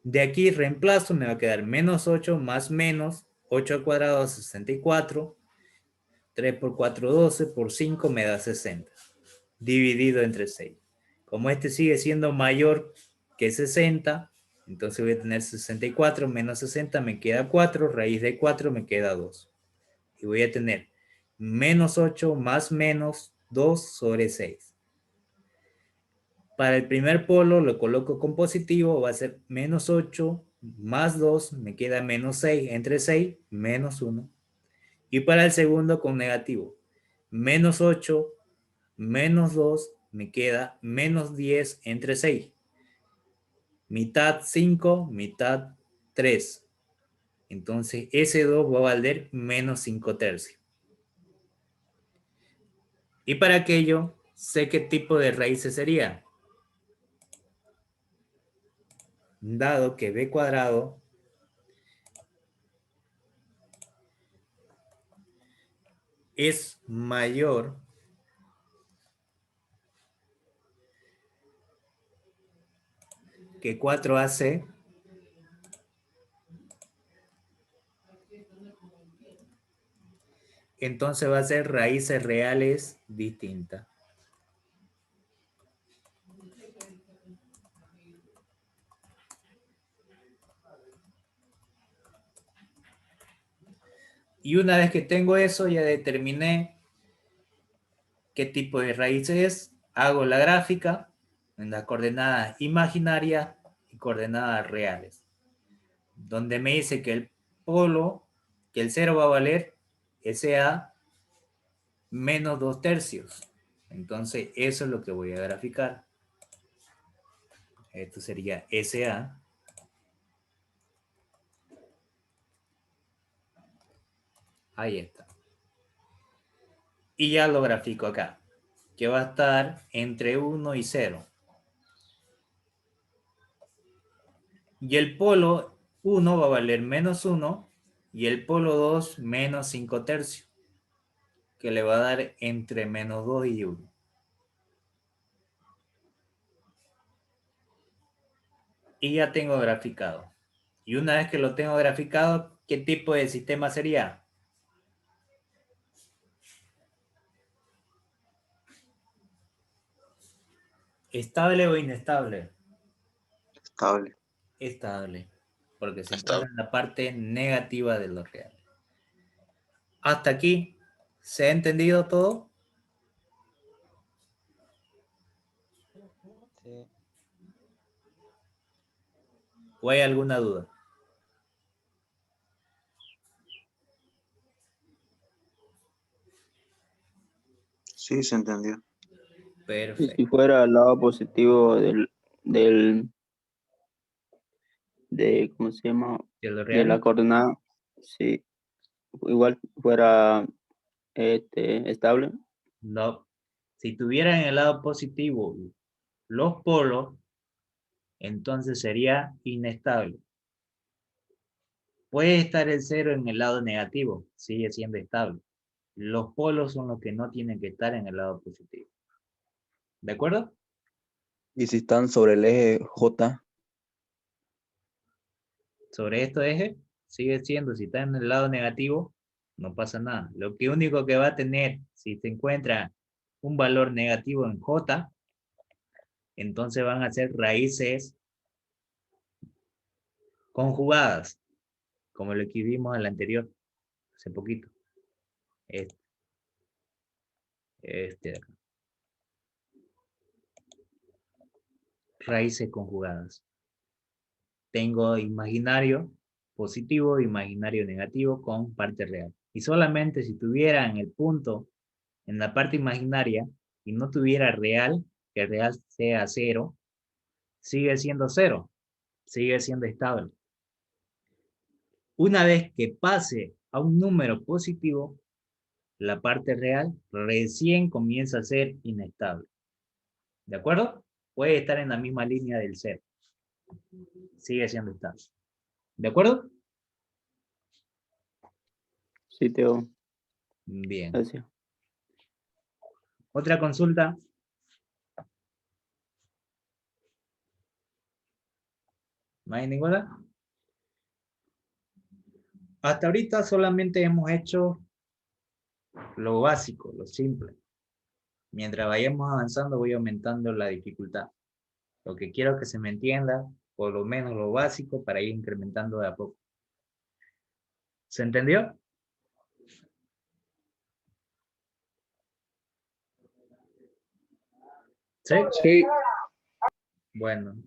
Speaker 1: De aquí reemplazo, me va a quedar menos 8 más menos 8 al cuadrado 64, 3 por 4 12, por 5 me da 60, dividido entre 6. Como este sigue siendo mayor que 60, entonces voy a tener 64 menos 60, me queda 4, raíz de 4 me queda 2. Y voy a tener menos 8 más menos 2 sobre 6. Para el primer polo lo coloco con positivo, va a ser menos 8 más 2, me queda menos 6, entre 6, menos 1. Y para el segundo con negativo, menos 8 menos 2, me queda menos 10 entre 6. Mitad 5, mitad 3. Entonces ese 2 va a valer menos 5 tercios. Y para aquello, sé qué tipo de raíces sería. Dado que b cuadrado es mayor que 4ac, entonces va a ser raíces reales distintas. Y una vez que tengo eso, ya determiné qué tipo de raíz es, hago la gráfica en las coordenadas imaginarias y coordenadas reales, donde me dice que el polo, que el 0 va a valer SA menos 2 tercios. Entonces eso es lo que voy a graficar. Esto sería SA. Ahí está. Y ya lo grafico acá, que va a estar entre 1 y 0. Y el polo 1 va a valer menos 1 y el polo 2 menos 5 tercios, que le va a dar entre menos 2 y 1. Y ya tengo graficado. Y una vez que lo tengo graficado, ¿qué tipo de sistema sería? ¿Estable o inestable?
Speaker 7: Estable.
Speaker 1: Estable, porque se encuentra en la parte negativa de lo real. Hasta aquí, ¿se ha entendido todo?
Speaker 5: Sí.
Speaker 1: ¿O hay alguna duda?
Speaker 7: Sí, se entendió.
Speaker 8: Y
Speaker 1: Perfecto.
Speaker 8: si fuera el lado positivo de ¿cómo se llama?
Speaker 1: ¿De lo
Speaker 8: De la
Speaker 1: real?
Speaker 8: coordenada, sí, igual fuera estable.
Speaker 1: No. Si tuviera en el lado positivo los polos, entonces sería inestable. Puede estar el 0 en el lado negativo, sigue siendo estable. Los polos son los que no tienen que estar en el lado positivo. ¿De acuerdo?
Speaker 9: Y si están sobre el eje J,
Speaker 1: Sobre estos ejes, sigue siendo, si está en el lado negativo, no pasa nada. Lo que único que va a tener, si se encuentra un valor negativo en J, entonces van a ser raíces conjugadas, como lo que vimos en la anterior, hace poquito. Este de acá. Raíces conjugadas. Tengo imaginario positivo, imaginario negativo con parte real. Y solamente si tuviera en el punto, en la parte imaginaria, y no tuviera real, que el real sea 0, sigue siendo 0, sigue siendo estable. Una vez que pase a un número positivo, la parte real recién comienza a ser inestable. ¿De acuerdo? Puede estar en la misma línea del 0. Sigue siendo estable. ¿De acuerdo?
Speaker 8: Sí, Teo.
Speaker 1: Bien.
Speaker 8: Gracias.
Speaker 1: ¿Otra consulta? ¿No hay ninguna? Hasta ahorita solamente hemos hecho lo básico, lo simple. Mientras vayamos avanzando voy aumentando la dificultad. Lo que quiero que se me entienda, por lo menos lo básico, para ir incrementando de a poco. ¿Se entendió? ¿Sí?
Speaker 4: Sí.
Speaker 1: Bueno,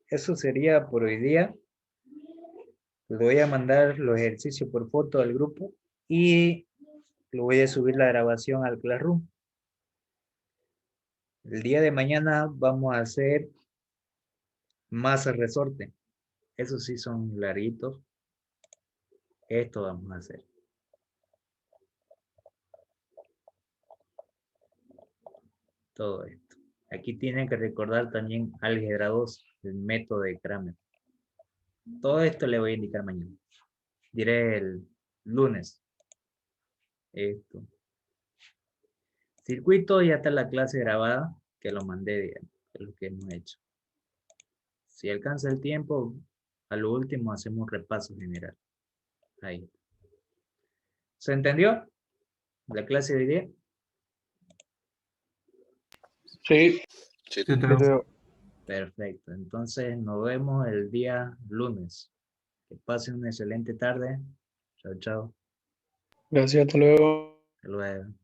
Speaker 1: eso sería por hoy día. Le voy a mandar los ejercicios por foto al grupo y le voy a subir la grabación al Classroom. El día de mañana vamos a hacer masa resorte. Esos sí son larguitos. Esto vamos a hacer. Todo esto. Aquí tienen que recordar también álgebra 2, el método de Kramer. Todo esto le voy a indicar mañana. Diré el lunes. Esto. Circuito, ya está la clase grabada, que lo mandé, digamos, que es lo que hemos hecho. Si alcanza el tiempo, a lo último hacemos un repaso general. Ahí. ¿Se entendió? La clase de hoy día.
Speaker 4: Sí.
Speaker 6: Sí, Teo.
Speaker 1: Perfecto. Entonces nos vemos el día lunes. Que pasen una excelente tarde. Chao, chao.
Speaker 4: Gracias, hasta luego.
Speaker 1: Hasta luego.